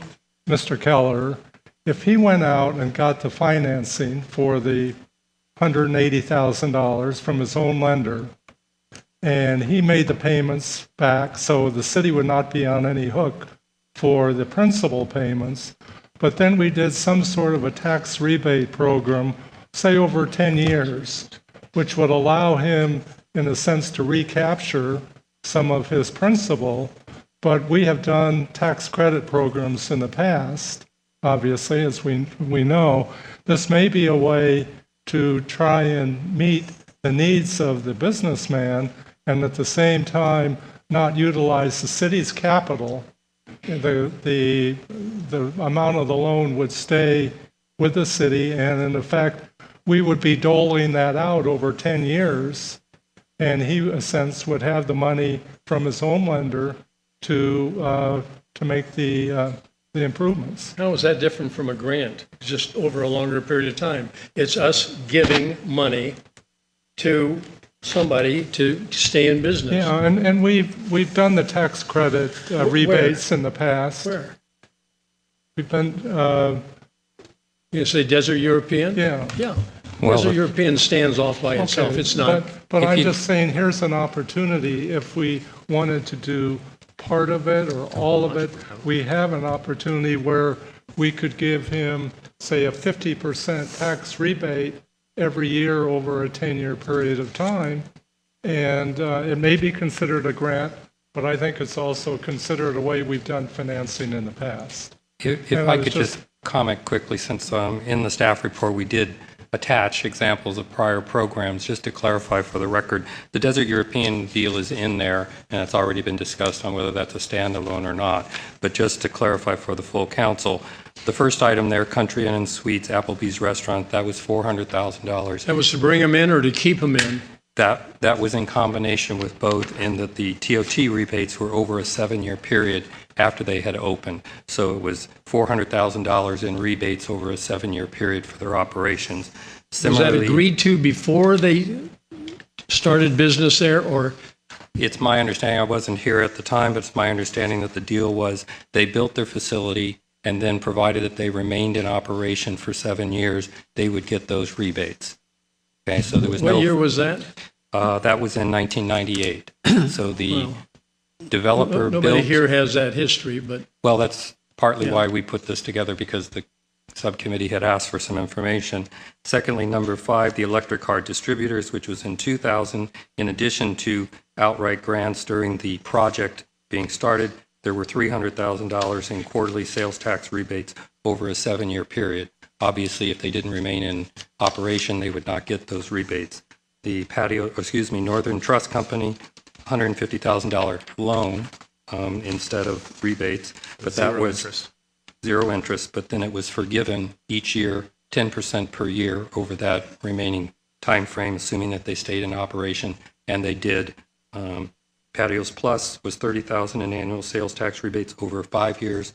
Mr. Keller if he went out and got the financing for the $180,000 from his own lender, and he made the payments back, so the city would not be on any hook for the principal payments, but then we did some sort of a tax rebate program, say over 10 years, which would allow him, in a sense, to recapture some of his principal. But we have done tax credit programs in the past, obviously, as we know. This may be a way to try and meet the needs of the businessman and at the same time not utilize the city's capital. The amount of the loan would stay with the city, and in effect, we would be doling that out over 10 years, and he, in a sense, would have the money from his own lender to make the improvements. How is that different from a grant, just over a longer period of time? It's us giving money to somebody to stay in business. Yeah, and we've done the tax credit rebates in the past. Where? We've been, You say Desert European? yeah. Yeah. Well, Desert European stands off by itself. Okay, It's not. But if I'm you- just saying, here's an opportunity. If we wanted to do part of it or all of it, we have an opportunity where we could give him, say, a 50% tax rebate every year over a 10-year period of time. And it may be considered a grant, but I think it's also considered a way we've done financing in the past. If And I I was could just comment quickly, since in the staff report, we did attach examples of prior programs, just to clarify for the record. The Desert European deal is in there, and it's already been discussed on whether that's a standalone or not. But just to clarify for the full council, the first item there, Country Inn and Suites, Applebee's Restaurant, that was $400,000. That was to bring them in or to keep them in? That was in combination with both, in that the TOT rebates were over a 7-year period after they had opened. So it was $400,000 in rebates over a 7-year period for their operations. Was that Similarly, agreed to before they started business there, or? it's my understanding, I wasn't here at the time, but it's my understanding that the deal was they built their facility, and then provided that they remained in operation for 7 years, they would get those rebates. Okay, so there was no. What year was that? That was in 1998. So the developer built. Nobody here has that history, but Well, that's partly Yeah. why we put this together, because the subcommittee had asked for some information. Secondly, number 5, the electric car distributors, which was in 2000, in addition to outright grants during the project being started, there were $300,000 in quarterly sales tax rebates over a 7-year period. Obviously, if they didn't remain in operation, they would not get those rebates. The Northern Trust Company, $150,000 loan instead of rebates, but that Zero was interest. zero interest, but then it was forgiven each year, 10% per year over that remaining time frame, assuming that they stayed in operation, and they did. Patios Plus was $30,000 in annual sales tax rebates over 5 years.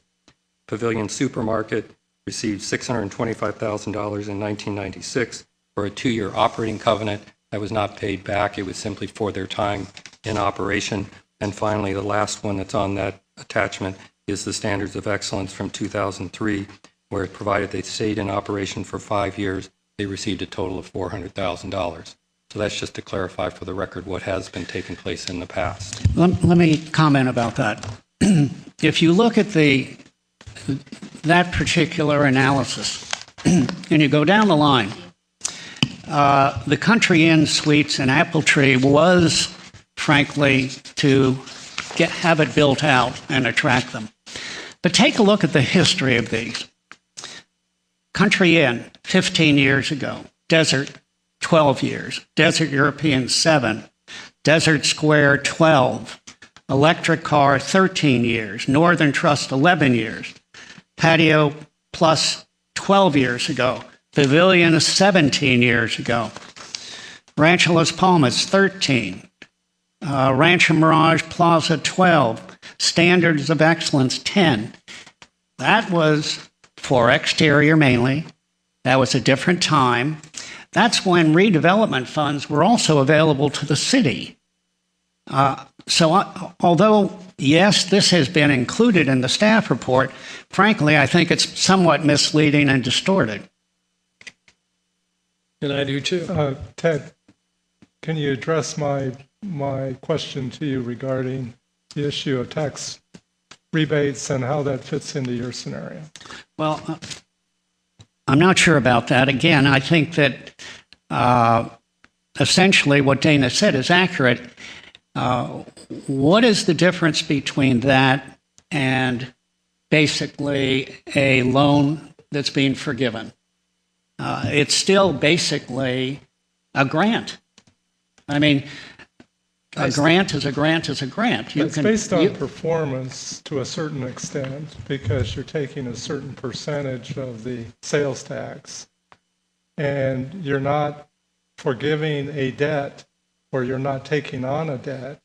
Pavilion Supermarket received $625,000 in 1996 for a 2-year operating covenant that was not paid back. It was simply for their time in operation. And finally, the last one that's on that attachment is the Standards of Excellence from 2003, where it provided they stayed in operation for 5 years. They received a total of $400,000. So that's just to clarify for the record what has been taking place in the past. Let me comment about that. If you look at that particular analysis, and you go down the line, the Country Inn Suites in Appletree was, frankly, to have it built out and attract them. But take a look at the history of these. Country Inn, 15 years ago. Desert, 12 years. Desert European, 7. Desert Square 12, Electric Car 13 years, Northern Trust 11 years, Patio Plus 12 years ago, Pavilion 17 years ago, Rancho Las Palmas 13, Rancho Mirage Plaza 12, Standards of Excellence 10. That was for exterior mainly. That was a different time. That's when redevelopment funds were also available to the city. Although, yes, this has been included in the staff report, frankly, I think it's somewhat misleading and distorted. And I do too. Ted, can you address my question to you regarding the issue of tax rebates and how that fits into your scenario? Well, I'm not sure about that. Again, I think that essentially what Dana said is accurate. What is the difference between that and basically a loan that's being forgiven? It's still basically a grant. I mean, a grant is a grant is a grant. It's based on performance to a certain extent because you're taking a certain percentage of the sales tax, and you're not forgiving a debt or you're not taking on a debt.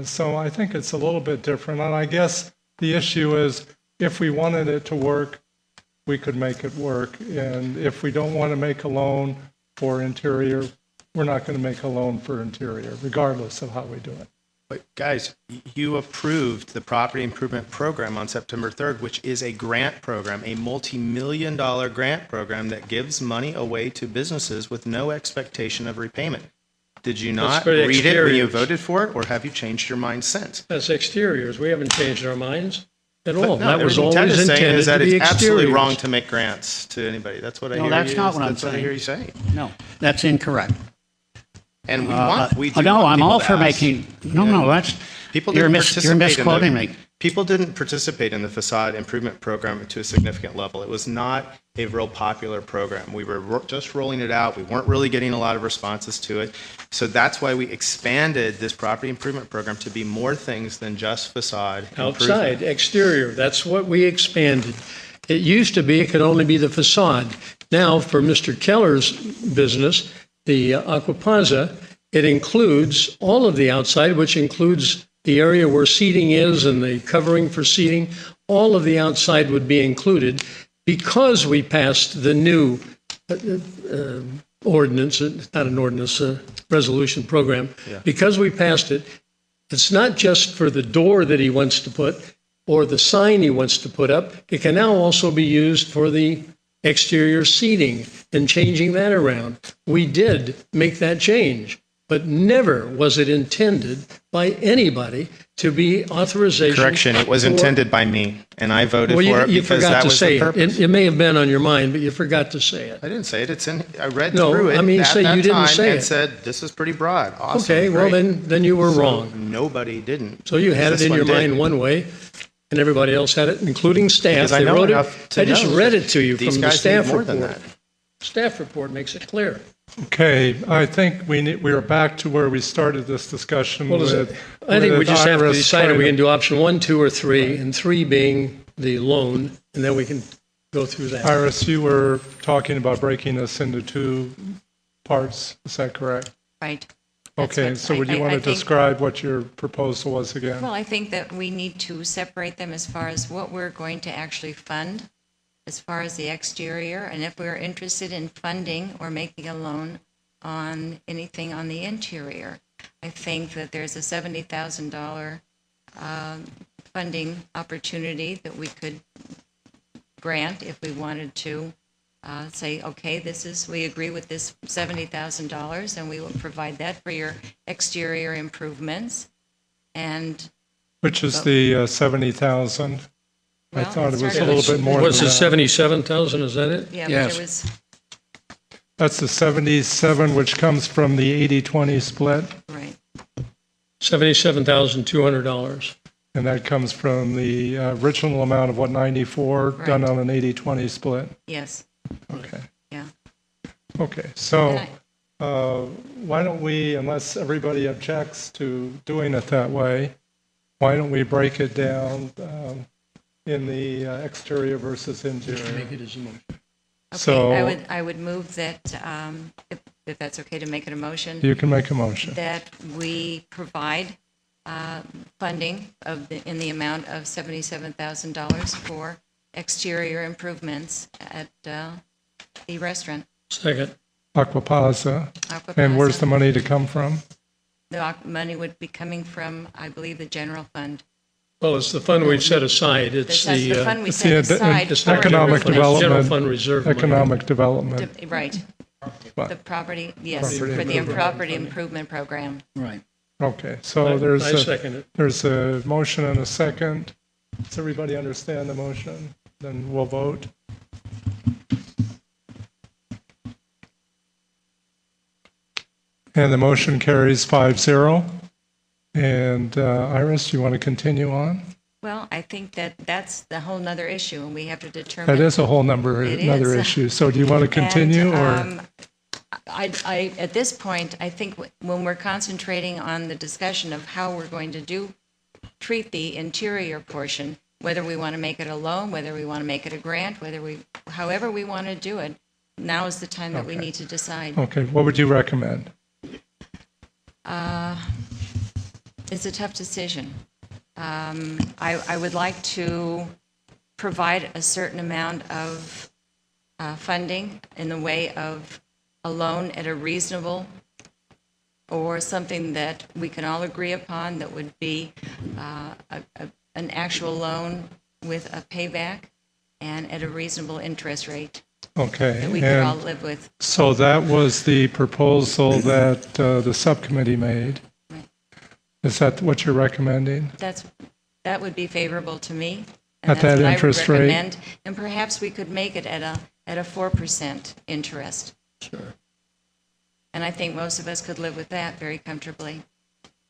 So I think it's a little bit different. And I guess the issue is if we wanted it to work, we could make it work. And if we don't want to make a loan for interior, we're not going to make a loan for interior, regardless of how we do it. But guys, you approved the property improvement program on September 3rd, which is a grant program, a multi-million-dollar grant program that gives money away to businesses with no expectation of repayment. Did you not for read it when you exteriors. voted for it, or have you changed your mind since? That's exteriors. We haven't changed our minds at all. But no, That was everything Ted always is saying intended is that to be it's absolutely exteriors. wrong to make grants to anybody. That's what I No, hear that's you. not what I'm That's what I saying. hear you saying. No, that's incorrect. And we do No, want I'm people all to for ask. making, no, that's, People you're didn't participate misquoting me. People didn't participate in the facade improvement program to a significant level. It was not a real popular program. We were just rolling it out. We weren't really getting a lot of responses to it. So that's why we expanded this property improvement program to be more things than just facade improvement. Outside, exterior, that's what we expanded. It used to be it could only be the facade. Now, for Mr. Keller's business, the Aquapanza, it includes all of the outside, which includes the area where seating is and the covering for seating. All of the outside would be included because we passed the new ordinance, not an ordinance, a resolution program. Because we passed it, it's not just for the door that he wants to put or the sign he wants to put up. It can now also be used for the exterior seating and changing that around. We did make that change, but never was it intended by anybody to be authorization. Correction, it was for- intended by me, and I voted Well, for it you because forgot that to was say the it. purpose. It may have been on your mind, but you forgot to say it. I didn't say it. It's in. I read No, through it I mean, at say that you didn't time say and it. said this is pretty broad. Awesome. Okay, well, great. then you were So wrong. Nobody didn't. So you had it This in your one did. mind one way, and everybody else had it, including staff. Because I They know wrote enough it. to I just know read that it to you these from the guys need staff more report. than that. Staff report makes it clear. Okay, I think we are back to where we started this discussion What is with. it? I think we with just have to Iris decide if trying we to- can do option 1, 2, or 3, and 3 being the loan, and then we can go through that. Iris, you were talking about breaking this into two parts, is that correct? Right. That's Okay, what so I- would you I- want I to think- describe what your proposal was again? Well, I think that we need to separate them as far as what we're going to actually fund, as far as the exterior, and if we're interested in funding or making a loan on anything on the interior. I think that there's a $70,000 funding opportunity that we could grant if we wanted to say, okay, we agree with this $70,000 and we will provide that for your exterior improvements. And Which is the 70,000? I Well, thought it was started a little with- bit more than What's it, that. 77,000, is that it? yeah, Yes. but there was, That's the 77, which comes from the 80-20 split, right. $77,200. and that comes from the original amount of, 94, done Right. on an 80-20 split? Yes, Okay, yeah. okay, so And why don't we, unless everybody objects to doing it that way, why don't we break it down in the exterior versus interior? Make it as a motion. So I would move that, if that's okay to make it a motion, you can make a motion. that we provide funding in the amount of $77,000 for exterior improvements at the restaurant. Second. Aquapaza. Aqua And where's Plaza. the money to come from? The money would be coming from, I believe, the general fund. Well, it's the fund we've set aside. It's That's the the, fund we It's set the aside. it's not for- economic general fund, it's general development. fund reserve money. Economic development. Right. What? The property, yes, Property for the improvement. property improvement program. Right. Okay, so there's I a, second it. there's a motion and a second. Does everybody understand the motion? Then we'll vote. And the motion carries 5-0. And Iris, you want to continue on? Well, I think that that's the whole nother issue, and we have to determine. That is a whole It is. another issue. So do you want to continue And, or? at this point, I think when we're concentrating on the discussion of how we're going to treat the interior portion, whether we want to make it a loan, whether we want to make it a grant, however we want to do it, now is the time that we Okay. need to decide. Okay, what would you recommend? It's a tough decision. I would like to provide a certain amount of funding in the way of a loan at a reasonable, or something that we can all agree upon that would be an actual loan with a payback and at a reasonable interest rate Okay. that we could all And live with. so that was the proposal that the subcommittee made. Is that what you're recommending? That would be favorable to me. At And that that's what I would interest rate? recommend. And perhaps we could make it at a 4% interest. Sure. And I think most of us could live with that very comfortably.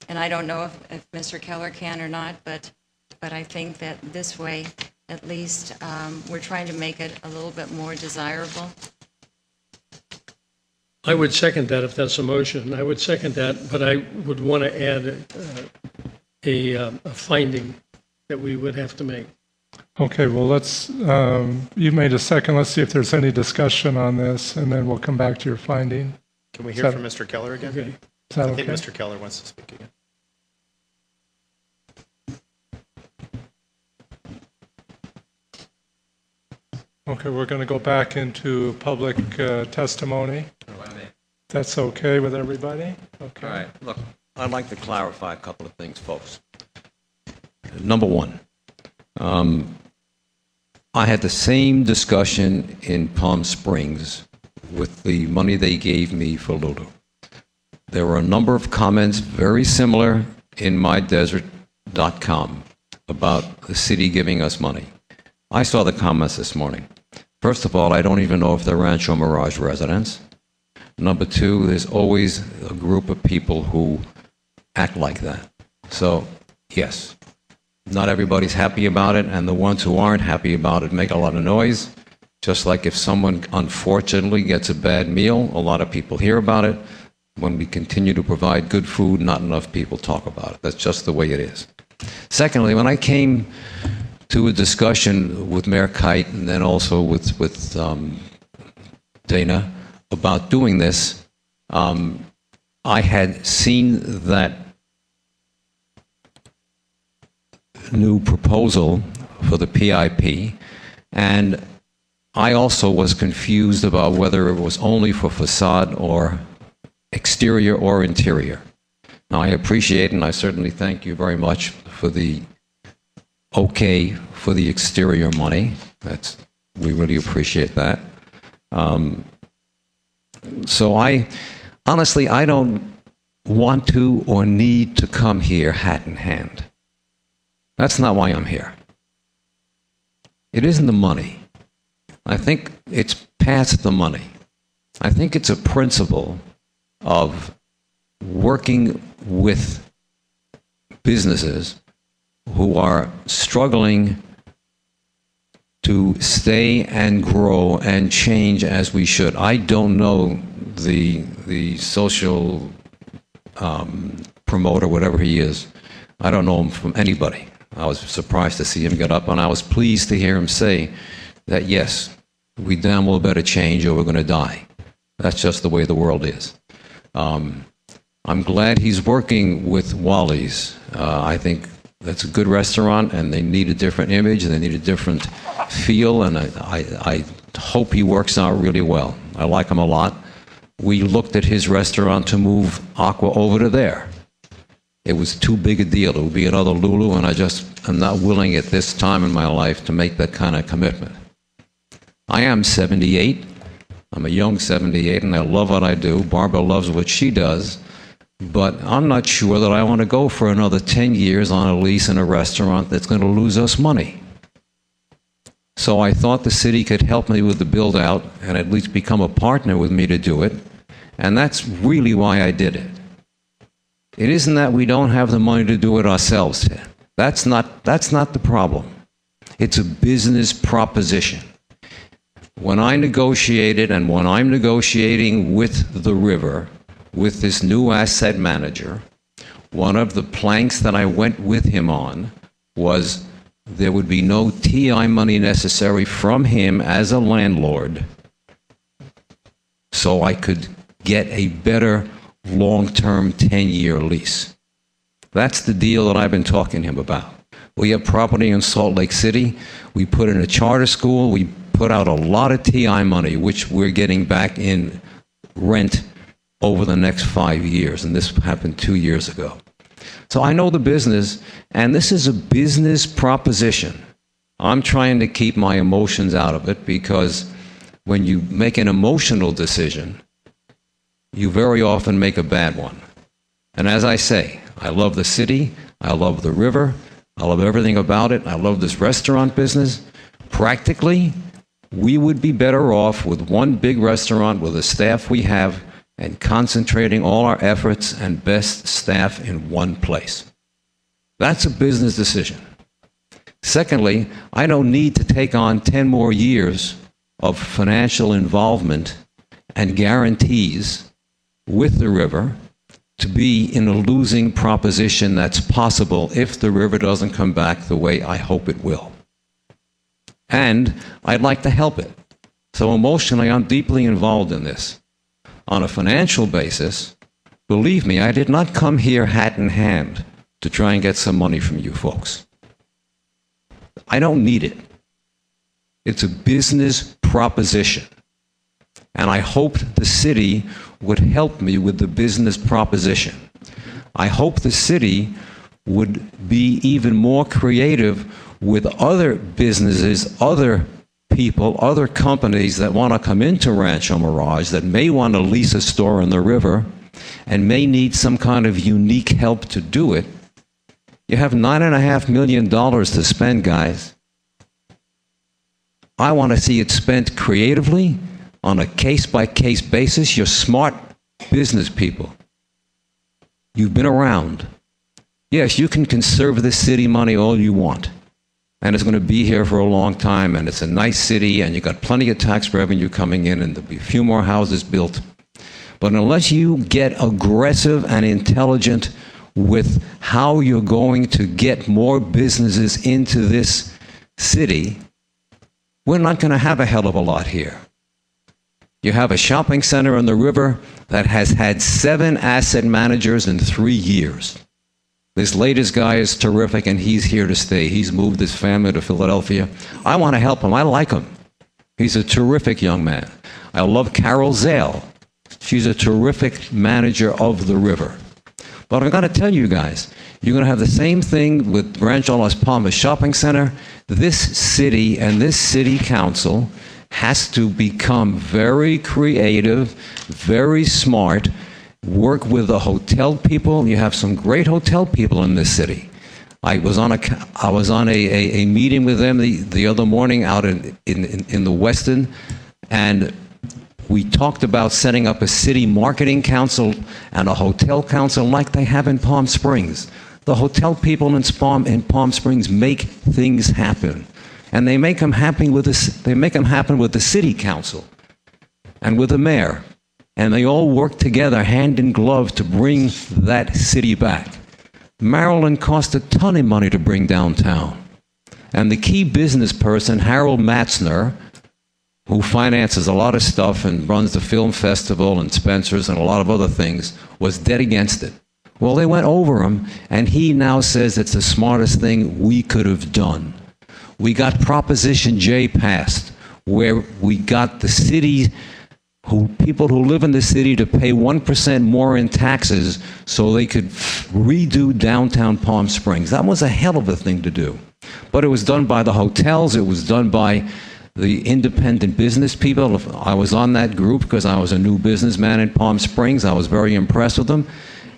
And I don't know if Mr. Keller can or not, but I think that this way, at least, we're trying to make it a little bit more desirable. I would second that if that's a motion. I would second that, but I would want to add a finding that we would have to make. Okay, well, you made a second. Let's see if there's any discussion on this, and then we'll come back to your finding. Can we hear So- from Mr. Keller again? Okay. Is that I think okay? Mr. Keller wants to speak again. Okay, we're going to go back into public testimony. That's okay with everybody? Okay. All right, look, I'd like to clarify a couple of things, folks. Number one, I had the same discussion in Palm Springs with the money they gave me for Lulu. There were a number of comments very similar in mydesert.com about the city giving us money. I saw the comments this morning. First of all, I don't even know if they're Rancho Mirage residents. Number two, there's always a group of people who act like that. So, yes, not everybody's happy about it, and the ones who aren't happy about it make a lot of noise. Just like if someone unfortunately gets a bad meal, a lot of people hear about it. When we continue to provide good food, not enough people talk about it. That's just the way it is. Secondly, when I came to a discussion with Mayor Kite and then also with Dana about doing this, I had seen that new proposal for the PIP, and I also was confused about whether it was only for facade or exterior or interior. Now, I appreciate and I certainly thank you very much for the okay for the exterior money. We really appreciate that. So honestly, I don't want to or need to come here hat in hand. That's not why I'm here. It isn't the money. I think it's past the money. I think it's a principle of working with businesses who are struggling to stay and grow and change as we should. I don't know the social promoter, whatever he is, I don't know him from anybody. I was surprised to see him get up, and I was pleased to hear him say that, yes, we damn well better change or we're going to die. That's just the way the world is. I'm glad he's working with Wally's. I think that's a good restaurant, and they need a different image, and they need a different feel, and I hope he works out really well. I like him a lot. We looked at his restaurant to move Aqua over to there. It was too big a deal. It would be another Lulu, and I'm not willing at this time in my life to make that kind of commitment. I am 78. I'm a young 78, and I love what I do. Barbara loves what she does. But I'm not sure that I want to go for another 10 years on a lease in a restaurant that's going to lose us money. So I thought the city could help me with the build-out and at least become a partner with me to do it. And that's really why I did it. It isn't that we don't have the money to do it ourselves. That's not the problem. It's a business proposition. When I negotiated, and when I'm negotiating with the river, with this new asset manager, one of the planks that I went with him on was there would be no TI money necessary from him as a landlord, so I could get a better long-term 10-year lease. That's the deal that I've been talking to him about. We have property in Salt Lake City. We put in a charter school. We put out a lot of TI money, which we're getting back in rent over the next 5 years, and this happened 2 years ago. So I know the business, and this is a business proposition. I'm trying to keep my emotions out of it, because when you make an emotional decision, you very often make a bad one. And as I say, I love the city, I love the river, I love everything about it, I love this restaurant business. Practically, we would be better off with one big restaurant with the staff we have, and concentrating all our efforts and best staff in one place. That's a business decision. Secondly, I don't need to take on 10 more years of financial involvement and guarantees with the river to be in a losing proposition that's possible if the river doesn't come back the way I hope it will. And I'd like to help it. So emotionally, I'm deeply involved in this. On a financial basis, believe me, I did not come here hat in hand to try and get some money from you folks. I don't need it. It's a business proposition. And I hoped the city would help me with the business proposition. I hope the city would be even more creative with other businesses, other people, other companies that want to come into Rancho Mirage, that may want to lease a store on the river and may need some kind of unique help to do it. You have $9.5 million to spend, guys. I want to see it spent creatively on a case-by-case basis. You're smart business people. You've been around. Yes, you can conserve this city money all you want, and it's going to be here for a long time, and it's a nice city, and you got plenty of tax revenue coming in, and there'll be a few more houses built. But unless you get aggressive and intelligent with how you're going to get more businesses into this city, we're not going to have a hell of a lot here. You have a shopping center on the river that has had 7 asset managers in 3 years. This latest guy is terrific, and he's here to stay. He's moved his family to Philadelphia. I want to help him. I like him. He's a terrific young man. I love Carol Zale. She's a terrific manager of the river. But I've got to tell you guys, you're going to have the same thing with Rancho Las Palmas Shopping Center. This city and this city council has to become very creative, very smart, work with the hotel people. You have some great hotel people in this city. I was on a meeting with them the other morning out in the Westin, and we talked about setting up a city marketing council and a hotel council like they have in Palm Springs. The hotel people in Palm Springs make things happen, and they make them happen with the city council and with the mayor. and they all worked together hand in glove to bring that city back. Maryland cost a ton of money to bring downtown. And the key business person, Harold Matzner, who finances a lot of stuff and runs the film festival and Spencer's and a lot of other things, was dead against it. Well, they went over him, and he now says it's the smartest thing we could have done. We got Proposition J passed, where we got the city, people who live in the city, to pay 1% more in taxes so they could redo downtown Palm Springs. That was a hell of a thing to do. But it was done by the hotels, it was done by the independent business people. I was on that group because I was a new businessman in Palm Springs. I was very impressed with them.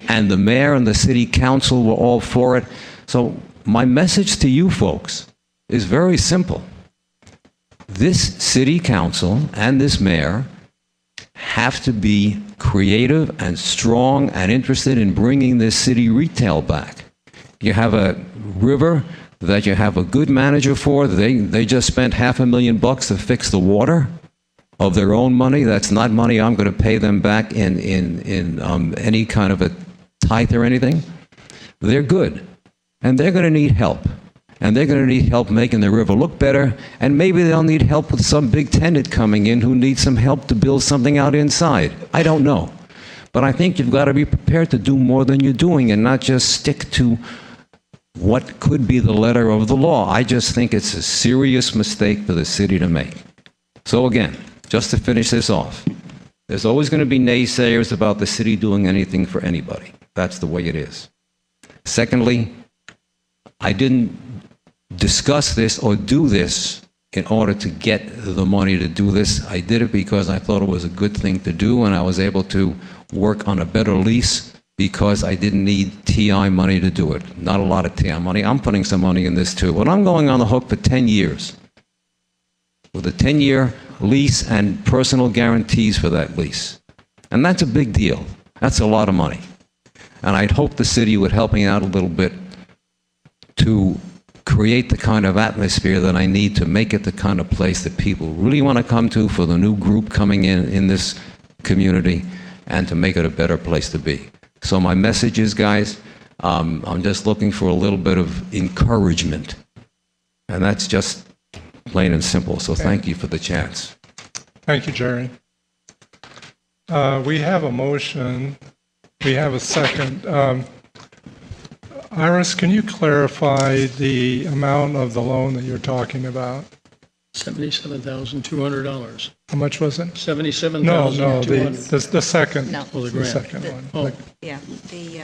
And the mayor and the city council were all for it. So my message to you folks is very simple. This city council and this mayor have to be creative and strong and interested in bringing this city retail back. You have a river that you have a good manager for. They just spent $500,000 to fix the water of their own money. That's not money I'm going to pay them back in any kind of a tithe or anything. They're good, and they're going to need help. And they're going to need help making the river look better, and maybe they'll need help with some big tenant coming in who needs some help to build something out inside. I don't know. But I think you've got to be prepared to do more than you're doing and not just stick to what could be the letter of the law. I just think it's a serious mistake for the city to make. So again, just to finish this off, there's always going to be naysayers about the city doing anything for anybody. That's the way it is. Secondly, I didn't discuss this or do this in order to get the money to do this. I did it because I thought it was a good thing to do, and I was able to work on a better lease because I didn't need TI money to do it. Not a lot of TI money. I'm putting some money in this too. But I'm going on the hook for 10 years with a 10-year lease and personal guarantees for that lease. And that's a big deal. That's a lot of money. And I'd hope the city would help me out a little bit to create the kind of atmosphere that I need to make it the kind of place that people really want to come to for the new group coming in this community, and to make it a better place to be. So my message is, guys, I'm just looking for a little bit of encouragement. And that's just plain and simple. So thank you for the chance. Thank you, Jerry. We have a motion. We have a second. Iris, can you clarify the amount of the loan that you're talking about? $77,200. How much was it? $77,200. No, the second. No. Oh, the The grant. second one. Oh. Yeah, the,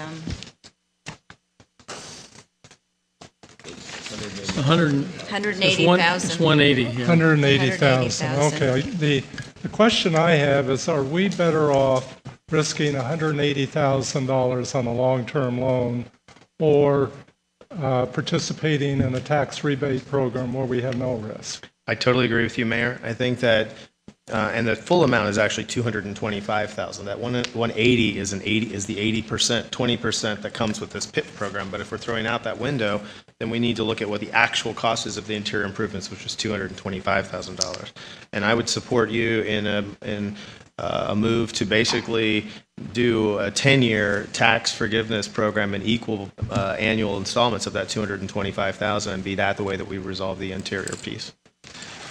180,000. It's 180, yeah. 180,000. 180,000. Okay. The question I have is, are we better off risking $180,000 on a long-term loan, or participating in a tax rebate program where we have no risk? I totally agree with you, Mayor. I think that, and the full amount is actually $225,000. That 180 is the 80%, 20% that comes with this PIP program. But if we're throwing out that window, then we need to look at what the actual cost is of the interior improvements, which is $225,000. And I would support you in a move to basically do a 10-year tax forgiveness program and equal annual installments of that $225,000, and be that the way that we resolve the interior piece.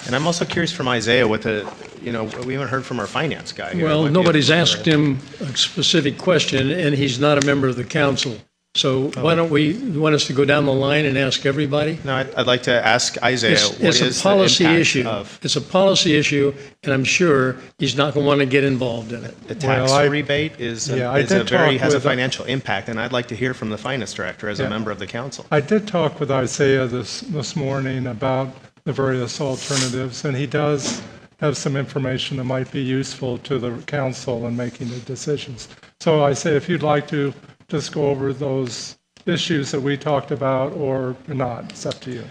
And I'm also curious from Isaiah we haven't heard from our finance guy here. Well, Might be nobody's able to- asked him a specific question, and he's not a member of the council. So why don't you want us to go down the line and ask everybody? No, I'd like to ask Isaiah, what It's is a policy the impact issue. of It's a policy issue, and I'm sure he's not going to want to get involved in it. the tax Well, rebate has I a did talk has a with- financial impact, and I'd like to hear from the finance director as a member of the council. I did talk with Isaiah this morning about the various alternatives, and he does have some information that might be useful to the council in making the decisions. So Isaiah, if you'd like to just go over those issues that we talked about, or not, it's up to you.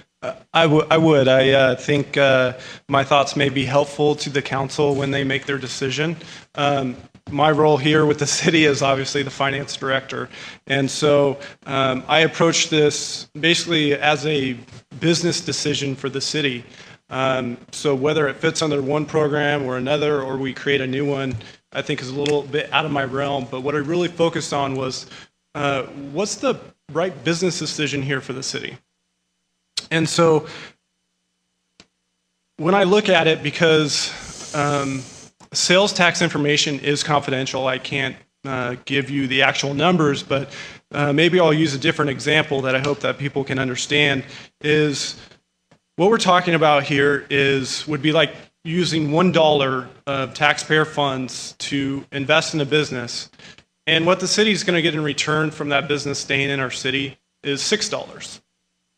I would. I think my thoughts may be helpful to the council when they make their decision. My role here with the city is obviously the finance director. And so I approach this basically as a business decision for the city. So whether it fits under one program or another, or we create a new one, I think is a little bit out of my realm, but what I really focused on was what's the right business decision here for the city? And so when I look at it, because sales tax information is confidential, I can't give you the actual numbers, but maybe I'll use a different example that I hope that people can understand. Is what we're talking about here would be like using $1 of taxpayer funds to invest in a business, and what the city is going to get in return from that business staying in our city is $6.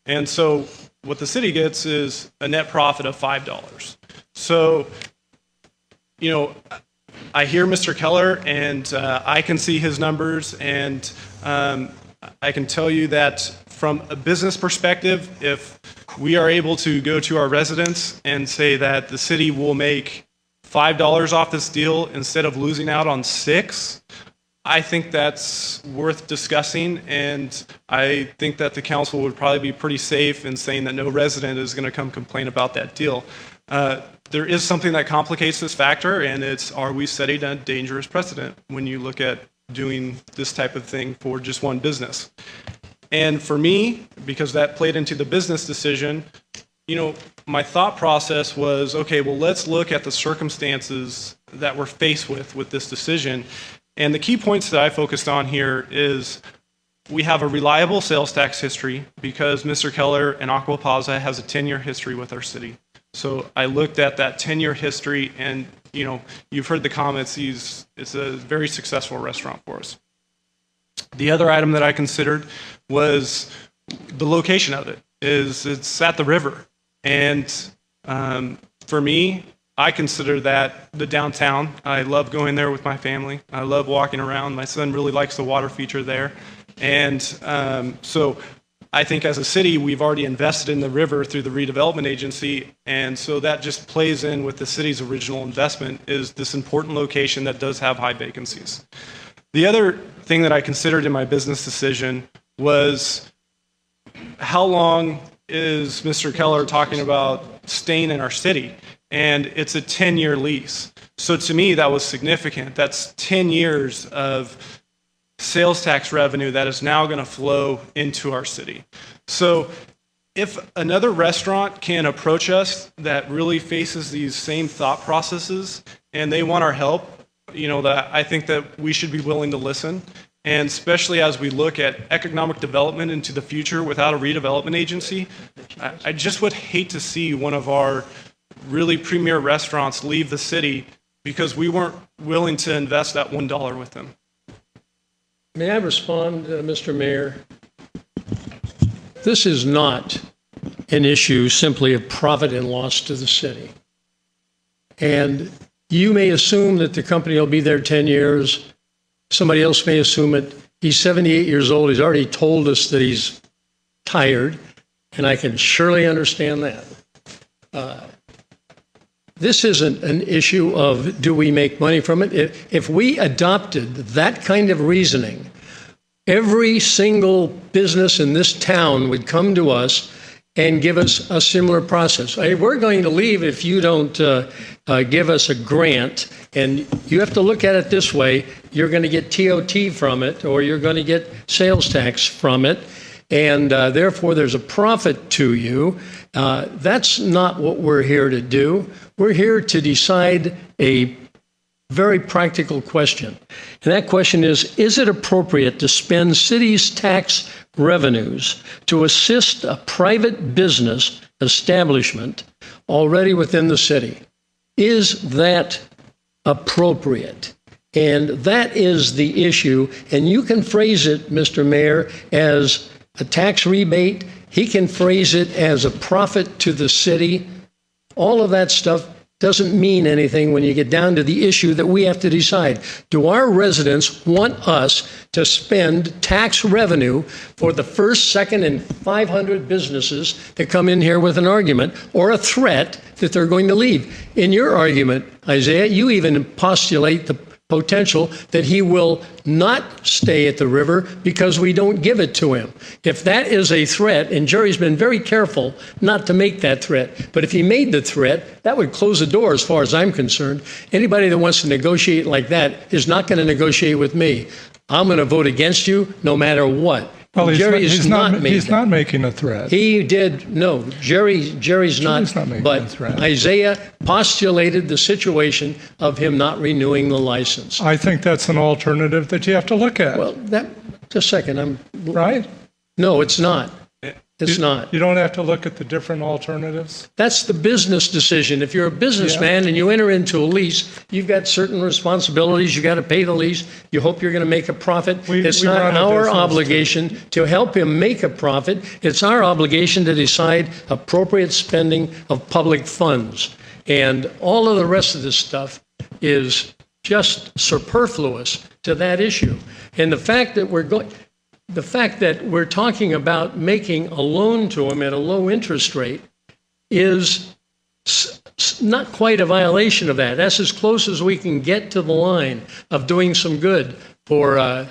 And so what the city gets is a net profit of $5. So, you know, I hear Mr. Keller, and I can see his numbers, and I can tell you that from a business perspective, if we are able to go to our residents and say that the city will make $5 off this deal instead of losing out on $6, I think that's worth discussing, and I think that the council would probably be pretty safe in saying that no resident is going to come complain about that deal. There is something that complicates this factor, and it's, are we setting a dangerous precedent when you look at doing this type of thing for just one business? And for me, because that played into the business decision, you know, my thought process was, okay, well, let's look at the circumstances that we're faced with this decision. And the key points that I focused on here is we have a reliable sales tax history because Mr. Keller and Aqua Plaza has a 10-year history with our city. So I looked at that 10-year history, and, you know, you've heard the comments. It's a very successful restaurant for us. The other item that I considered was the location of it. It's at the river. And for me, I consider that the downtown. I love going there with my family. I love walking around. My son really likes the water feature there. And so I think as a city, we've already invested in the river through the redevelopment agency. And so that just plays in with the city's original investment, is this important location that does have high vacancies. The other thing that I considered in my business decision was how long is Mr. Keller talking about staying in our city? And it's a 10-year lease. So to me, that was significant. That's 10 years of sales tax revenue that is now going to flow into our city. So if another restaurant can approach us that really faces these same thought processes and they want our help, you know, that I think that we should be willing to listen. And especially as we look at economic development into the future without a redevelopment agency, I just would hate to see one of our really premier restaurants leave the city because we weren't willing to invest that $1 with them. May I respond, Mr. Mayor? This is not an issue simply of profit and loss to the city. And you may assume that the company will be there 10 years. Somebody else may assume it. He's 78 years old. He's already told us that he's tired, and I can surely understand that. This isn't an issue of do we make money from it. If we adopted that kind of reasoning, every single business in this town would come to us and give us a similar process. Hey, we're going to leave if you don't give us a grant. And you have to look at it this way. You're going to get TOT from it, or you're going to get sales tax from it. And therefore, there's a profit to you. That's not what we're here to do. We're here to decide a very practical question. And that question is it appropriate to spend city's tax revenues to assist a private business establishment already within the city? Is that appropriate? And that is the issue. And you can phrase it, Mr. Mayor, as a tax rebate. He can phrase it as a profit to the city. All of that stuff doesn't mean anything when you get down to the issue that we have to decide. Do our residents want us to spend tax revenue for the first, second, and 500 businesses that come in here with an argument or a threat that they're going to leave? In your argument, Isaiah, you even postulate the potential that he will not stay at the river because we don't give it to him. If that is a threat, and Jerry's been very careful not to make that threat, but if he made the threat, that would close the door as far as I'm concerned. Anybody that wants to negotiate like that is not going to negotiate with me. I'm going to vote against you no matter what. Well, He's not making a threat. He did, no, Jerry's not making a but threat. Isaiah postulated the situation of him not renewing the license. I think that's an alternative that you have to look at. Well, just a second, right? No, it's not. It's not. You don't have to look at the different alternatives. That's the business decision. If you're a businessman and you enter into a lease, you've got certain responsibilities. You got to pay the lease. You hope you're going to make a profit. It's we not run a our business obligation to help him make a profit. It's our obligation to decide appropriate spending of public funds. And all of the rest of this stuff is just superfluous to that issue. And the fact that we're talking about making a loan to him at a low interest rate is not quite a violation of that. That's as close as we can get to the line of doing some good for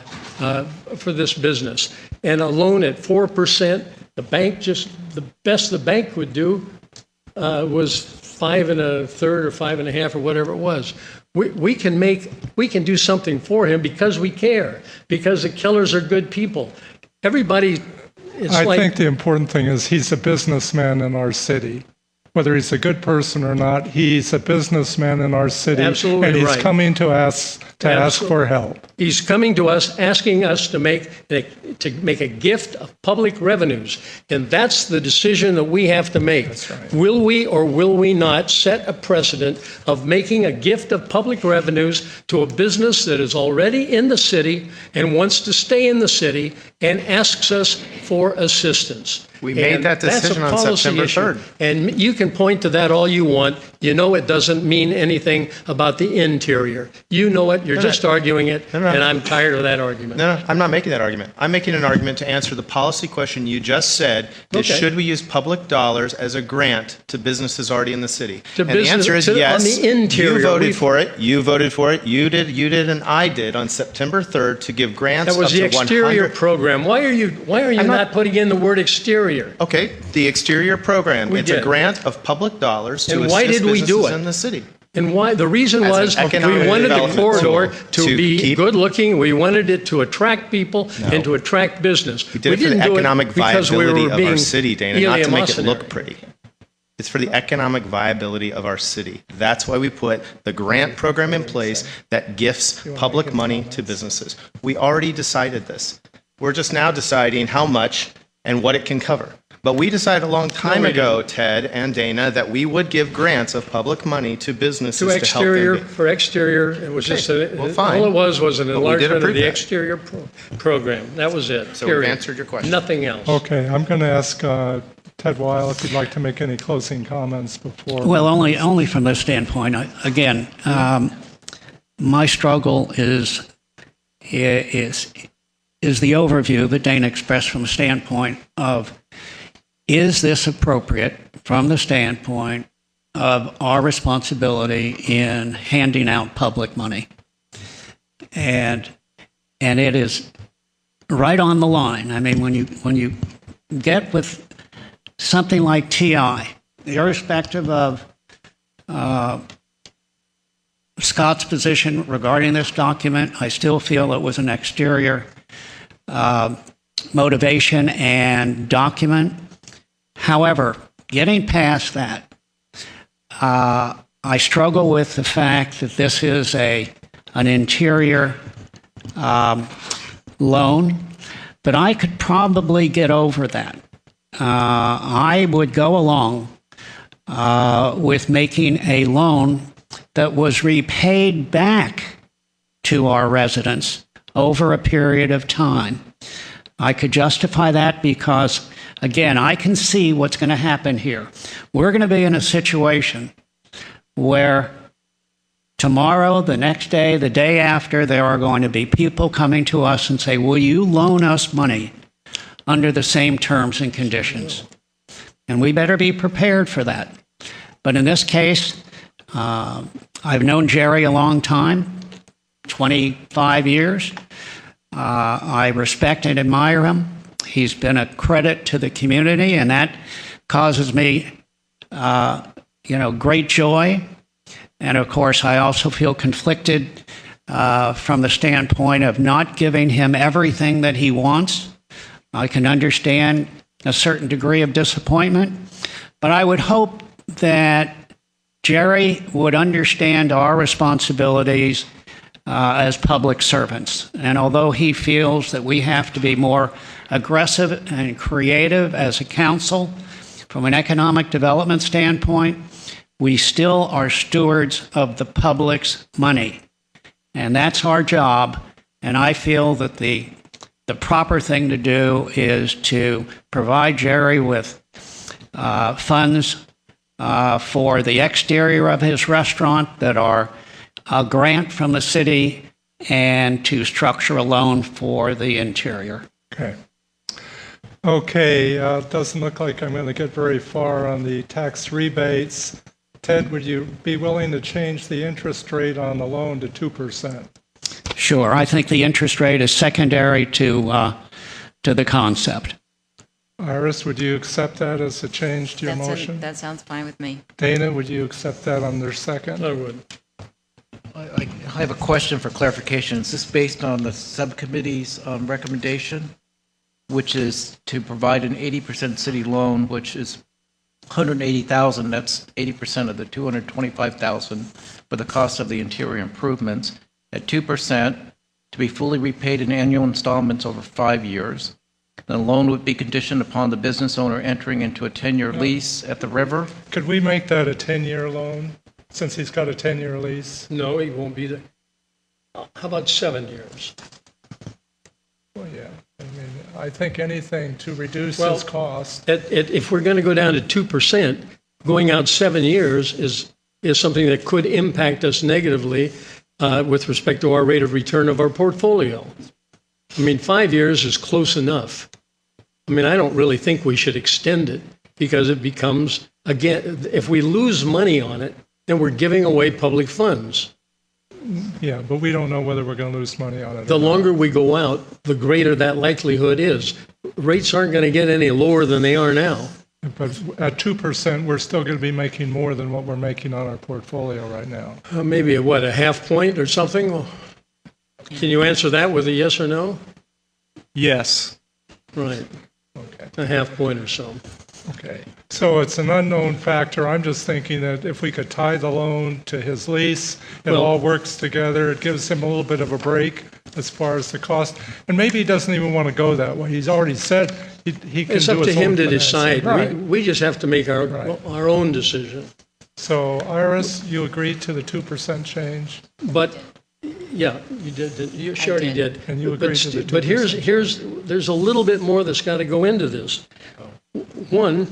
this business. And a loan at 4%, the best the bank would do was 5 1/3 or 5 1/2 or whatever it was. We can do something for him because we care, because the killers are good people. Everybody, I think the important thing is he's a businessman in our city. Whether he's a good person or not, he's a businessman in our city. Absolutely and he's right. coming to us to ask for help. He's coming to us, asking us to make a gift of public revenues, and that's the decision that we have to make. That's right. Will we or will we not set a precedent of making a gift of public revenues to a business that is already in the city and wants to stay in the city and asks us for assistance? We made that decision on September 3rd. And you can point to that all you want. You know it doesn't mean anything about the interior. You know it. You're just arguing it, and I'm tired of that argument. No, I'm not making that argument. I'm making an argument to answer the policy question you just said, is should we use public dollars as a grant to businesses already in the city? And the answer is yes. On the interior. You voted for it. You voted for it. You did, and I did on September 3rd to give grants That was up the to 100. exterior program. Why are you not putting in the word exterior? Okay, the exterior program. We it's did. a grant of public dollars to And assist why did we do businesses it? in the city. And why? The reason As was an we economic wanted the development corridor tool to be keep- good looking. We wanted it to attract people and to attract business. We did it for the didn't do economic because we viability were of being our city, Dana, not to make it eleemosynary. look pretty. It's for the economic viability of our city. That's why we put the grant program in place that gifts public money to businesses. We already decided this. We're just now deciding how much and what it can cover. But we decided a long time ago, Ted and Dana, that we would give grants of public money to businesses To to help exterior, them. for exterior, it was just, well, fine. all it was an But we did enlargement of approve the that. exterior program. That was it. So we've period. answered your question. Nothing else. Okay, I'm going to ask Ted Weil if you'd like to make any closing comments before. Well, only from this standpoint. Again, my struggle is the overview that Dana expressed from the standpoint of, is this appropriate from the standpoint of our responsibility in handing out public money? And it is right on the line. I mean, when you get with something like TI, irrespective of Scott's position regarding this document, I still feel it was an exterior motivation and document. Lower, getting past that, I struggle with the fact that this is an interior loan, but I could probably get over that. I would go along with making a loan that was repaid back to our residents over a period of time. I could justify that because, again, I can see what's going to happen here. We're going to be in a situation where tomorrow, the next day, the day after, there are going to be people coming to us and say, will you loan us money under the same terms and conditions? And we better be prepared for that. But in this case, I've known Jerry a long time. 25 years. I respect and admire him. He's been a credit to the community, and that causes me, great joy. And of course, I also feel conflicted from the standpoint of not giving him everything that he wants. I can understand a certain degree of disappointment, but I would hope that Jerry would understand our responsibilities as public servants. And although he feels that we have to be more aggressive and creative as a council from an economic development standpoint, we still are stewards of the public's money. And that's our job. And I feel that the proper thing to do is to provide Jerry with funds for the exterior of his restaurant that are a grant from the city, and to structure a loan for the interior. Okay, doesn't look like I'm going to get very far on the tax rebates. Ted, would you be willing to change the interest rate on the loan to 2%? Sure. I think the interest rate is secondary to the concept. Iris, would you accept that as a change to your motion? That sounds fine with me. Dana, would you accept that on their second? I would. I have a question for clarification. Is this based on the subcommittee's recommendation, which is to provide an 80% city loan, which is $180,000? That's 80% of the $225,000 for the cost of the interior improvements at 2% to be fully repaid in annual installments over 5 years. The loan would be conditioned upon the business owner entering into a 10-year lease at the river. Could we make that a 10-year loan, since he's got a 10-year lease? No, he won't be there. How about 7 years? Well, yeah. I mean, I think anything to reduce his cost. If we're going to go down to 2%, going out 7 years is something that could impact us negatively with respect to our rate of return of our portfolio. I mean, 5 years is close enough. I mean, I don't really think we should extend it, because it becomes, again, if we lose money on it, then we're giving away public funds. Yeah, but we don't know whether we're going to lose money on it. The longer we go out, the greater that likelihood is. Rates aren't going to get any lower than they are now. But at 2%, we're still going to be making more than what we're making on our portfolio right now. Maybe a half point or something? Can you answer that with a yes or no? Yes. Right. Okay. A half point or so. Okay. So it's an unknown factor. I'm just thinking that if we could tie the loan to his lease, it all works together. It gives him a little bit of a break as far as the cost. And maybe he doesn't even want to go that way. He's already said he can do his own It's up to him to financing. decide. Right. We just have to make our own decision. So Iris, you agreed to the 2% change? But, yeah, you did. You sure you did. And you agreed to the 2%. But there's a little bit more that's got to go into this. One,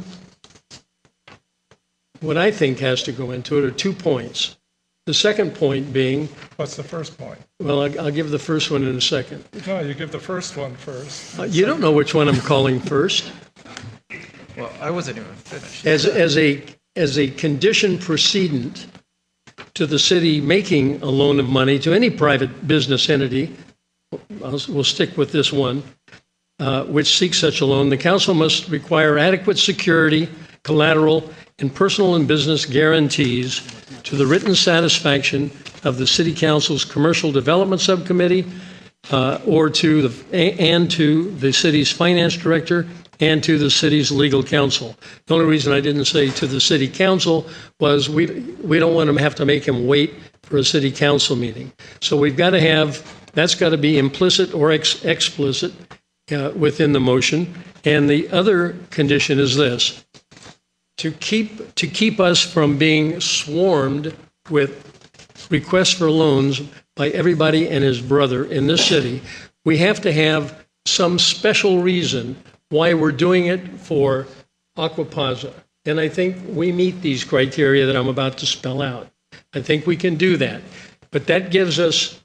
what I think has to go into it are 2 points. The second point being... What's the first point? Well, I'll give the first one in a second. No, you give the first one first. You don't know which one I'm calling first. Well, I wasn't even finished. As a condition precedent to the city making a loan of money to any private business entity, we'll stick with this one, which seeks such a loan, the council must require adequate security, collateral, and personal and business guarantees to the written satisfaction of the City Council's Commercial Development Subcommittee and to the city's finance director and to the city's legal counsel. The only reason I didn't say to the city council was we don't want to have to make him wait for a city council meeting. So we've got to have, that's got to be implicit or explicit within the motion. And the other condition is this: to keep us from being swarmed with requests for loans by everybody and his brother in this city, we have to have some special reason why we're doing it for Aquapaza. And I think we meet these criteria that I'm about to spell out. I think we can do that. But that gives us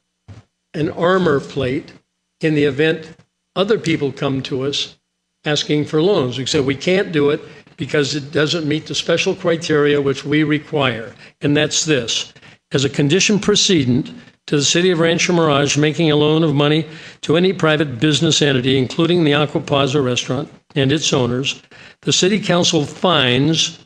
an armor plate in the event other people come to us asking for loans. We say we can't do it because it doesn't meet the special criteria which we require. And that's this: as a condition precedent to the City of Rancho Mirage making a loan of money to any private business entity, including the Aqua Plaza restaurant and its owners, the City Council finds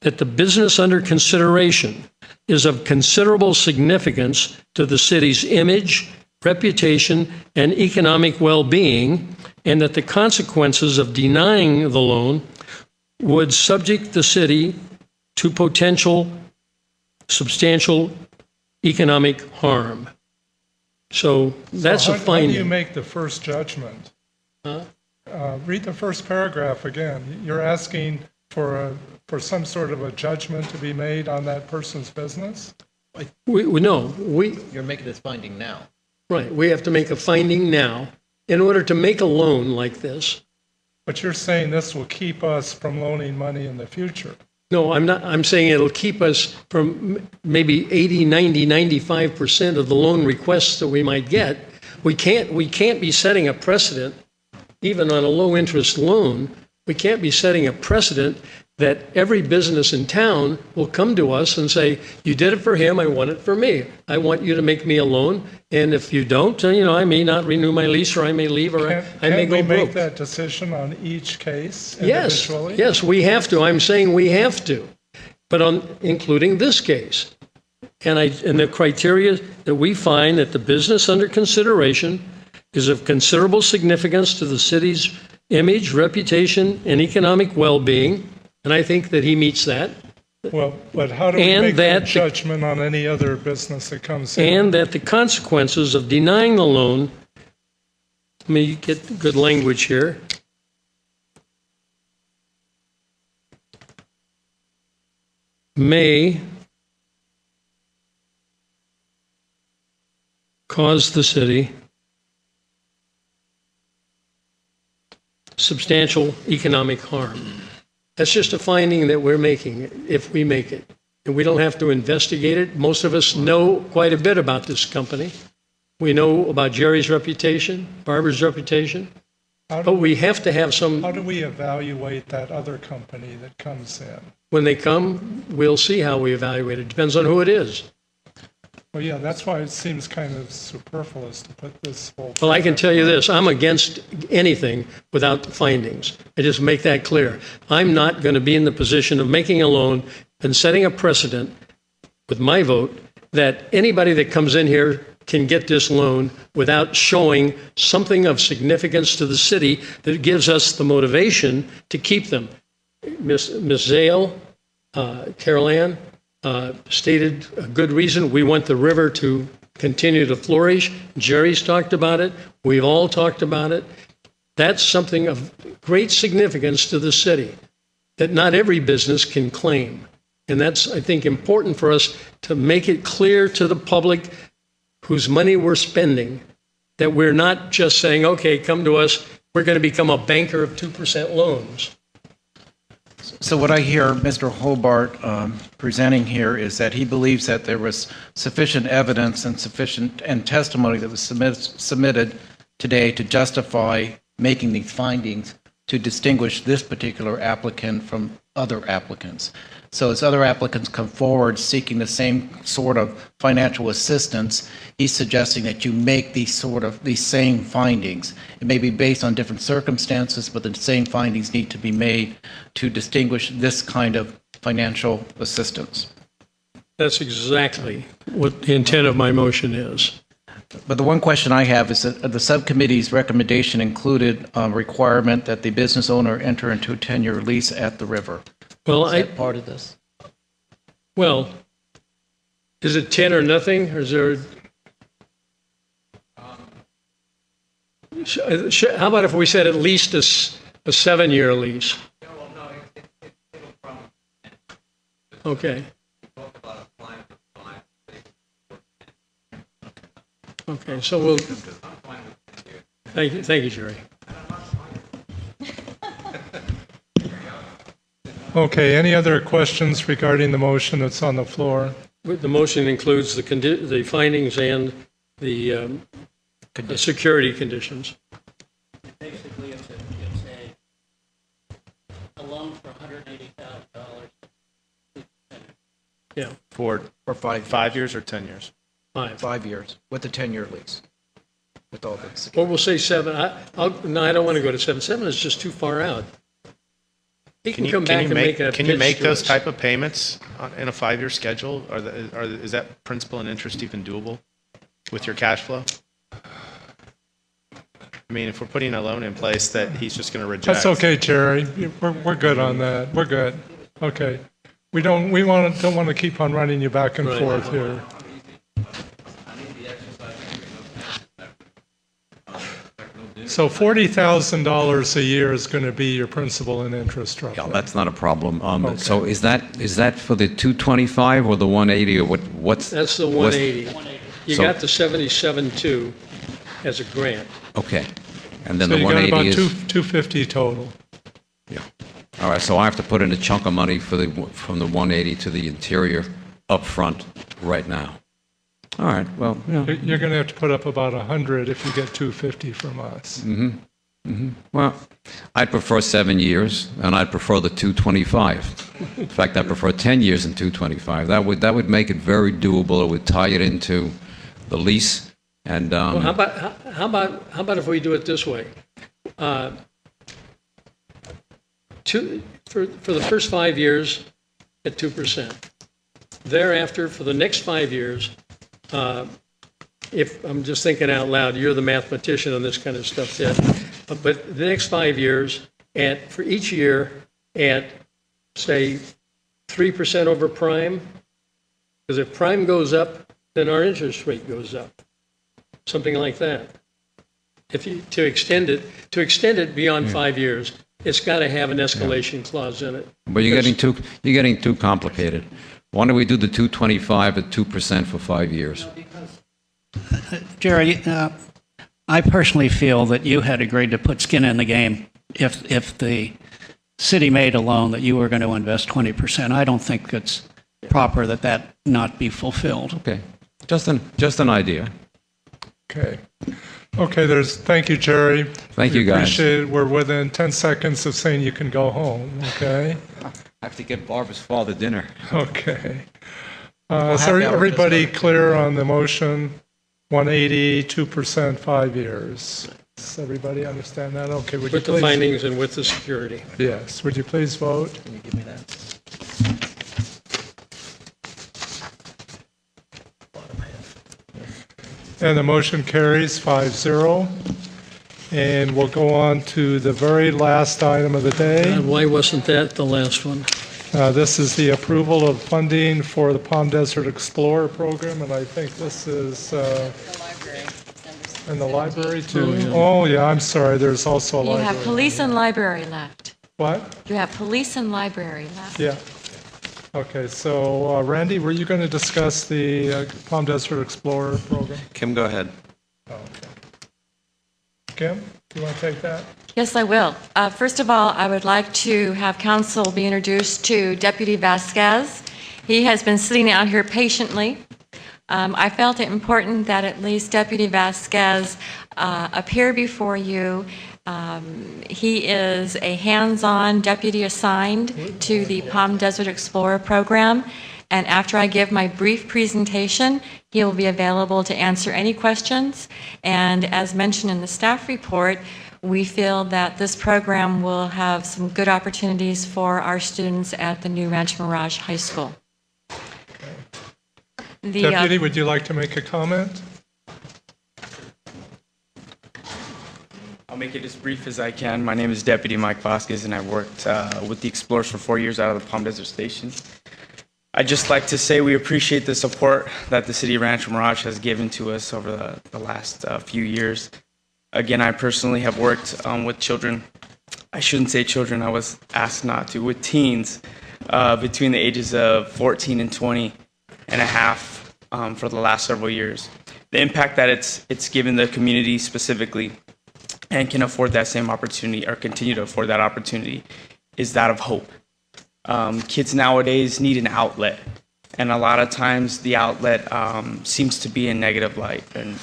that the business under consideration is of considerable significance to the city's image, reputation, and economic well-being, and that the consequences of denying the loan would subject the city to potential substantial economic harm. So that's a finding. How do you make the first judgment? Read the first paragraph again. You're asking for some sort of a judgment to be made on that person's business? You're making this finding now. Right, we have to make a finding now in order to make a loan like this. But you're saying this will keep us from loaning money in the future. No, I'm not. I'm saying it'll keep us from maybe 80, 90, 95% of the loan requests that we might get. We can't be setting a precedent, even on a low interest loan. We can't be setting a precedent that every business in town will come to us and say, you did it for him, I want it for me. I want you to make me a loan, and if you don't, I may not renew my lease, or I may leave, or I may go broke. Can we make that decision on each case individually? Yes, we have to. I'm saying we have to, but including this case. And the criteria that we find that the business under consideration is of considerable significance to the city's image, reputation, and economic well-being, and I think that he meets that. Well, but how do we make that judgment on any other business that comes in? And that the consequences of denying the loan, let me get good language here, may cause the city substantial economic harm. That's just a finding that we're making, if we make it. And we don't have to investigate it. Most of us know quite a bit about this company. We know about Jerry's reputation, Barbara's reputation. But we have to have some... How do we evaluate that other company that comes in? When they come, we'll see how we evaluate it. Depends on who it is. Well, yeah, that's why it seems kind of superfluous to put this whole... Well, I can tell you this, I'm against anything without findings. I just make that clear. I'm not going to be in the position of making a loan and setting a precedent with my vote that anybody that comes in here can get this loan without showing something of significance to the city that gives us the motivation to keep them. Ms. Zale, Carol Ann, stated a good reason. We want the river to continue to flourish. Jerry's talked about it. We've all talked about it. That's something of great significance to the city that not every business can claim. And that's, I think, important for us to make it clear to the public whose money we're spending that we're not just saying, okay, come to us, we're going to become a banker of 2% loans. So what I hear Mr. Hobart presenting here is that he believes that there was sufficient evidence and testimony that was submitted today to justify making these findings to distinguish this particular applicant from other applicants. So as other applicants come forward seeking the same sort of financial assistance, he's suggesting that you make these same findings. It may be based on different circumstances, but the same findings need to be made to distinguish this kind of financial assistance. That's exactly what the intent of my motion is. But the one question I have is that the subcommittee's recommendation included a requirement that the business owner enter into a 10-year lease at the river. Well, is that part of this? Well, is it 10 or nothing, or is there? How about if we said at least a 7-year lease? Okay. Okay, so we'll. Thank you, Jerry. Okay, any other questions regarding the motion that's on the floor? The motion includes the findings and the security conditions. Basically, it's a loan for $180,000. Yeah. For 5 years or 10 years? 5 years with a 10-year lease. With all this. Or we'll say 7. No, I don't want to go to 7. 7 is just too far out. He can come back and make a Can you pitch make to those us. type of payments in a 5-year schedule? Is that principal and interest even doable with your cash flow? I mean, if we're putting a loan in place that he's just going to reject. That's okay, Jerry. We're good on that. We're good. Okay. We don't want to keep on running you back and forth here. So $40,000 a year is going to be your principal and interest, roughly. Yeah, that's not a problem. So is that for the 225 or the 180 or what's? That's the 180. You So- got the 77.2 as a grant. Okay. And then So the you got 180 about is? 250 total. Yeah. All right, so I have to put in a chunk of money from the 180 to the interior up front right now. All right, well, yeah. You're going to have to put up about 100 if you get 250 from us. Well, I'd prefer 7 years, and I'd prefer the 225. In fact, I prefer 10 years and 225. That would make it very doable. It would tie it into the lease, and Well, how about if we do it this way? For the first 5 years at 2%. Thereafter, for the next 5 years, if I'm just thinking out loud, you're the mathematician on this kind of stuff, Ted. But the next 5 years, for each year at, say, 3% over prime, because if prime goes up, then our interest rate goes up, something like that. To extend it beyond 5 years, it's got to have an escalation clause in it. but you're getting too complicated. Why don't we do the 225 at 2% for 5 years? Jerry, I personally feel that you had agreed to put skin in the game if the city made a loan that you were going to invest 20%. I don't think it's proper that not be fulfilled. Okay, just an idea. Okay. Okay, thank you, Jerry. Thank you, guys. Appreciate it. We're within 10 seconds of saying you can go home, okay? I have to get Barbara's father dinner. Okay. Is everybody clear on the motion? 180, 2%, 5 years. Does everybody understand that? Okay, would you With the please? findings and with the security. Yes, would you please vote? Can you give me that? And the motion carries 5-0. And we'll go on to the very last item of the day. And why wasn't that the last one? This is the approval of funding for the Palm Desert Explorer program, and I think this is in the library too. Oh, yeah, I'm sorry, there's also a You library. have police and library left. What? You have police and library left. Yeah. Okay, so Randy, were you going to discuss the Palm Desert Explorer program? Kim, go ahead. Oh, okay. Kim, you want to take that? Yes, I will. First of all, I would like to have council be introduced to Deputy Vasquez. He has been sitting out here patiently. I felt it important that at least Deputy Vasquez appear before you. He is a hands-on deputy assigned to the Palm Desert Explorer program. And after I give my brief presentation, he will be available to answer any questions. And as mentioned in the staff report, we feel that this program will have some good opportunities for our students at the new Rancho Mirage High School. Deputy, would you like to make a comment? I'll make it as brief as I can. My name is Deputy Mike Vasquez, and I worked with the Explorers for 4 years out of the Palm Desert Station. I'd just like to say we appreciate the support that the City of Rancho Mirage has given to us over the last few years. Again, I personally have worked with children. I shouldn't say children, I was asked not to, with teens between the ages of 14 and 20 and a half for the last several years. The impact that it's given the community specifically and can afford that same opportunity or continue to afford that opportunity is that of hope. Kids nowadays need an outlet, and a lot of times the outlet seems to be in negative light and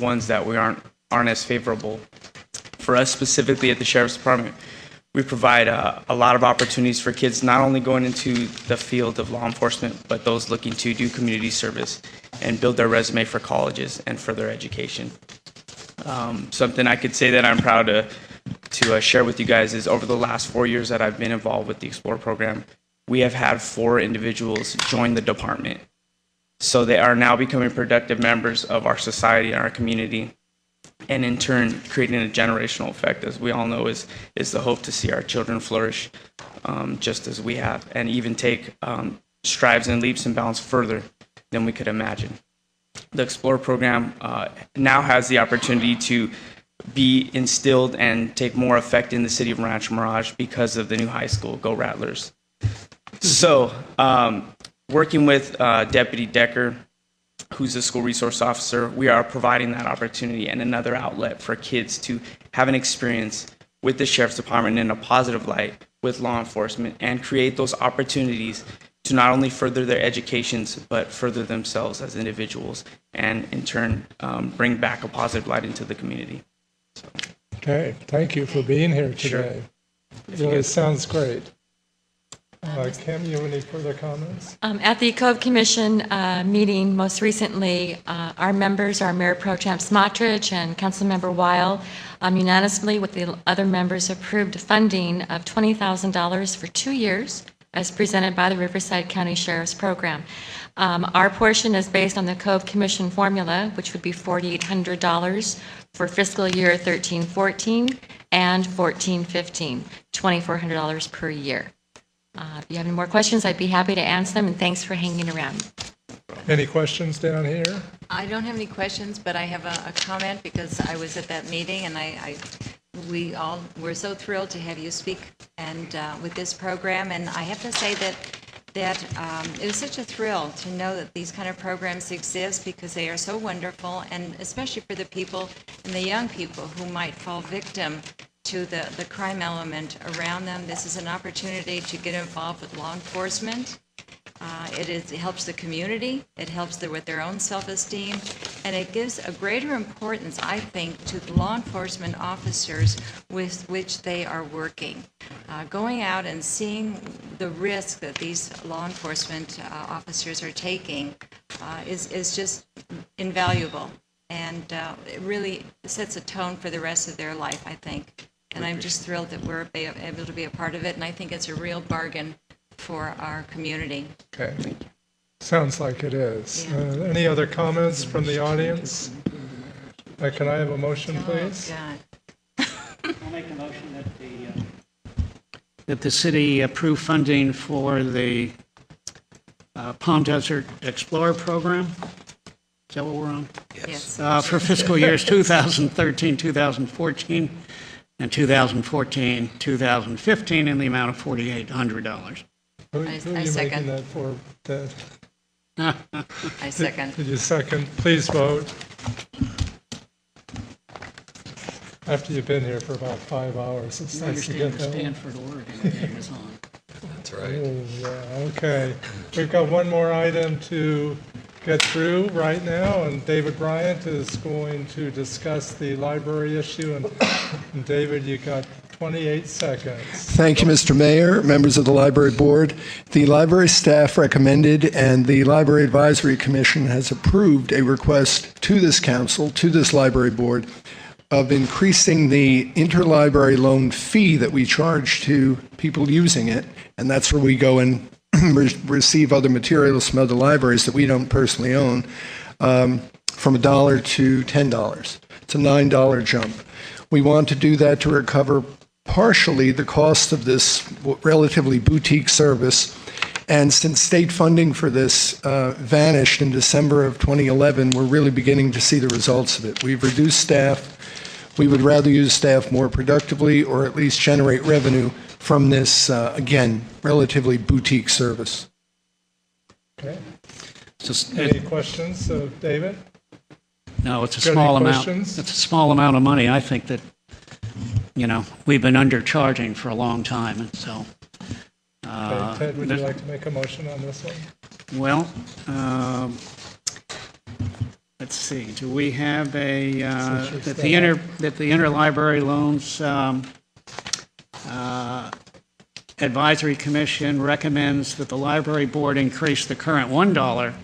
ones that we aren't as favorable. For us specifically at the Sheriff's Department, we provide a lot of opportunities for kids not only going into the field of law enforcement, but those looking to do community service and build their resume for colleges and further education. Something I could say that I'm proud to share with you guys is over the last 4 years that I've been involved with the Explore program, we have had 4 individuals join the department. So they are now becoming productive members of our society and our community, and in turn creating a generational effect, as we all know is the hope to see our children flourish just as we have, and even take strides and leaps and bounds further than we could imagine. The Explore program now has the opportunity to be instilled and take more effect in the city of Rancho Mirage because of the new high school, Go Rattlers. So, working with Deputy Decker, who's the school resource officer, we are providing that opportunity and another outlet for kids to have an experience with the Sheriff's Department in a positive light with law enforcement and create those opportunities to not only further their educations, but further themselves as individuals and in turn bring back a positive light into the community. So. Okay, thank you for being here today. Sure. Really sounds great. Kim, you have any further comments? At the Cove Commission meeting most recently, our members, our Mayor Pro Tem Smotrich and Councilmember Weil, unanimously with the other members approved funding of $20,000 for 2 years as presented by the Riverside County Sheriff's Program. Our portion is based on the Cove Commission formula, which would be $4,800 for fiscal year 13-14 and 14-15, $2,400 per year. If you have any more questions, I'd be happy to answer them, and thanks for hanging around. Any questions down here? I don't have any questions, but I have a comment because I was at that meeting, and we all were so thrilled to have you speak and with this program. And I have to say that it was such a thrill to know that these kind of programs exist because they are so wonderful, and especially for the people and the young people who might fall victim to the crime element around them. This is an opportunity to get involved with law enforcement. It helps the community, it helps them with their own self-esteem, and it gives a greater importance, I think, to the law enforcement officers with which they are working. Going out and seeing the risk that these law enforcement officers are taking is just invaluable, and it really sets a tone for the rest of their life, I think. And I'm just thrilled that we're able to be a part of it, and I think it's a real bargain for our community. Okay. Sounds like it is. Any other comments from the audience? Can I have a motion, please? God. I'll make a motion that the city approve funding for the Palm Desert Explorer program. Is that what we're on? Yes. For fiscal years 2013, 2014, and 2014, 2015 in the amount of $4,800. Who are you making that for, Ted? I second. Did you second? Please vote. After you've been here for about 5 hours, it's nice to get that. Stanford, Oregon is on. That's right. Oh, yeah, okay. We've got one more item to get through right now, and David Bryant is going to discuss the library issue. And David, you got 28 seconds. Thank you, Mr. Mayor, members of the Library Board. The library staff recommended, and the Library Advisory Commission has approved a request to this council, to this Library Board, of increasing the interlibrary loan fee that we charge to people using it, and that's where we go and receive other materials from other libraries that we don't personally own, from $1 to $10. It's a $9 jump. We want to do that to recover partially the cost of this relatively boutique service. And since state funding for this vanished in December of 2011, we're really beginning to see the results of it. We've reduced staff. We would rather use staff more productively or at least generate revenue from this, again, relatively boutique service. Okay. Any questions of David? No, it's a Got small any amount. questions? It's a small amount of money. I think that, we've been undercharging for a long time, and so. Okay, Ted, would you like to make a motion on this one? Well, let's see. Do we have a that the interlibrary loans Advisory Commission recommends that the library board increase the current $1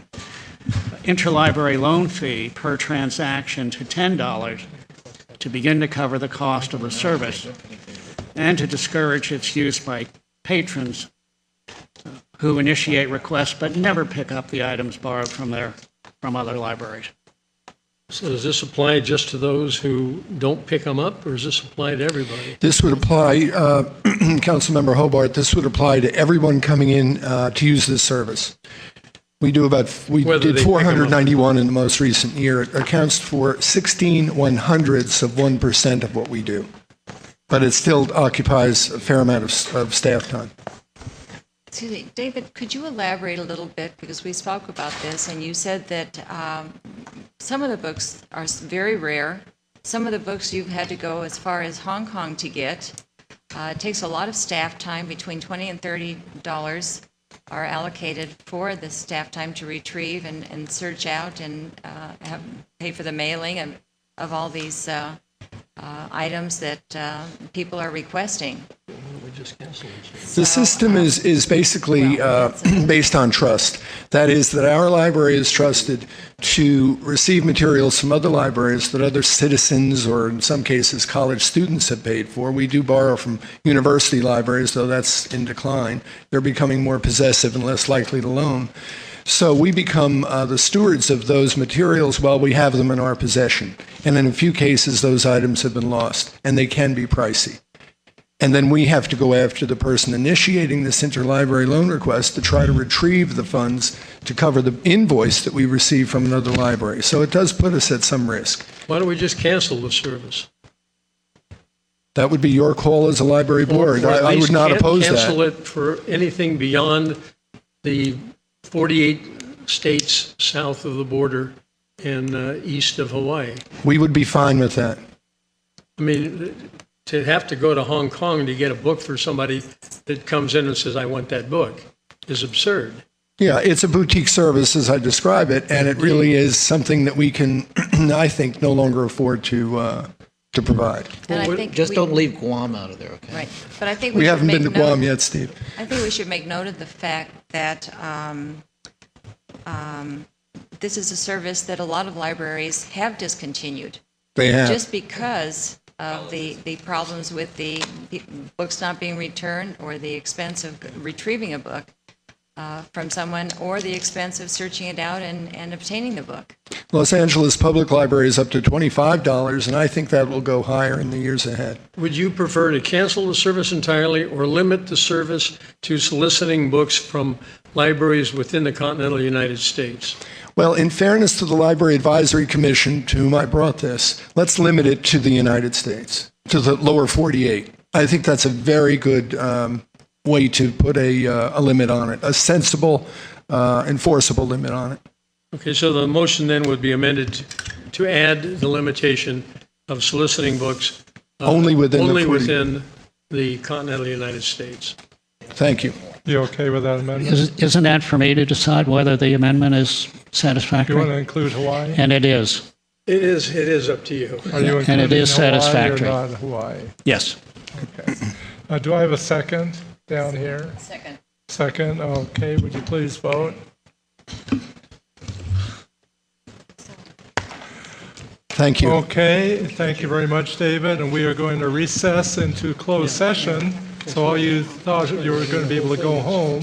interlibrary loan fee per transaction to $10 to begin to cover the cost of the service and to discourage its use by patrons who initiate requests but never pick up the items borrowed from other libraries. So does this apply just to those who don't pick them up, or does this apply to everybody? This would apply, Councilmember Hobart, this would apply to everyone coming in to use this service. We did Whether they pick 'em up. 491 in the most recent year. It accounts for 16/100ths of 1% of what we do. But it still occupies a fair amount of staff time. Excuse me, David, could you elaborate a little bit, because we spoke about this, and you said that some of the books are very rare. Some of the books you've had to go as far as Hong Kong to get. It takes a lot of staff time. Between $20 and $30 are allocated for the staff time to retrieve and search out and pay for the mailing of all these items that people are requesting. The system is basically based on trust. That is, that our library is trusted to receive materials from other libraries that other citizens, or in some cases college students, have paid for. We do borrow from university libraries, though that's in decline. They're becoming more possessive and less likely to loan. So we become the stewards of those materials while we have them in our possession. And in a few cases, those items have been lost, and they can be pricey. And then we have to go after the person initiating this interlibrary loan request to try to retrieve the funds to cover the invoice that we receive from another library. So it does put us at some risk. Why don't we just cancel the service? That would be your call as a library board. Or at I would least not oppose cancel that. it for anything beyond the 48 states south of the border and east of Hawaii. We would be fine with that. I mean, to have to go to Hong Kong to get a book for somebody that comes in and says, I want that book, is absurd. Yeah, it's a boutique service as I describe it, and it really is something that we can, I think, no longer afford to provide. And I think Just don't leave Guam out of there, okay? Right, but I think We should haven't been to make note- Guam yet, Steve. I think we should make note of the fact that this is a service that a lot of libraries have discontinued. They have. Just because of the problems with the books not being returned, or the expense of retrieving a book from someone, or the expense of searching it out and obtaining the book. Los Angeles Public Library is up to $25, and I think that will go higher in the years ahead. Would you prefer to cancel the service entirely or limit the service to soliciting books from libraries within the continental United States? Well, in fairness to the Library Advisory Commission, to whom I brought this, let's limit it to the United States, to the lower 48. I think that's a very good way to put a limit on it, a sensible, enforceable limit on it. Okay, so the motion then would be amended to add the limitation of soliciting books Only within the 40. within the continental United States. Thank you. You okay with that amendment? Isn't that for me to decide whether the amendment is Do you want satisfactory? to include Hawaii? And it is. It is up to you. Are you And it including is Hawaii satisfactory. or not Hawaii? Yes. Okay. Do I have a second down here? Second. Second, okay, would you please vote? Thank you. Okay, thank you very much, David, and we are going to recess into closed session. So all you thought you were going to be able to go home,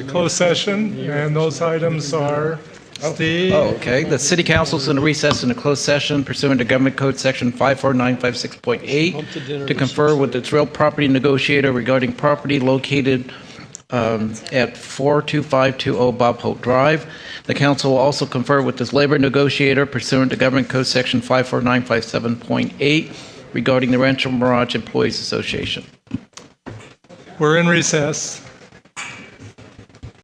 closed session, and those items are, Steve? Oh, okay. The city council is going to recess in a closed session pursuant to Government Code Section 54956.8 to confer with its real property negotiator regarding property located at 42520 Bob Hope Drive. The council will also confer with its labor negotiator pursuant to Government Code Section 54957.8 regarding the Rancho Mirage Employees Association. We're in recess.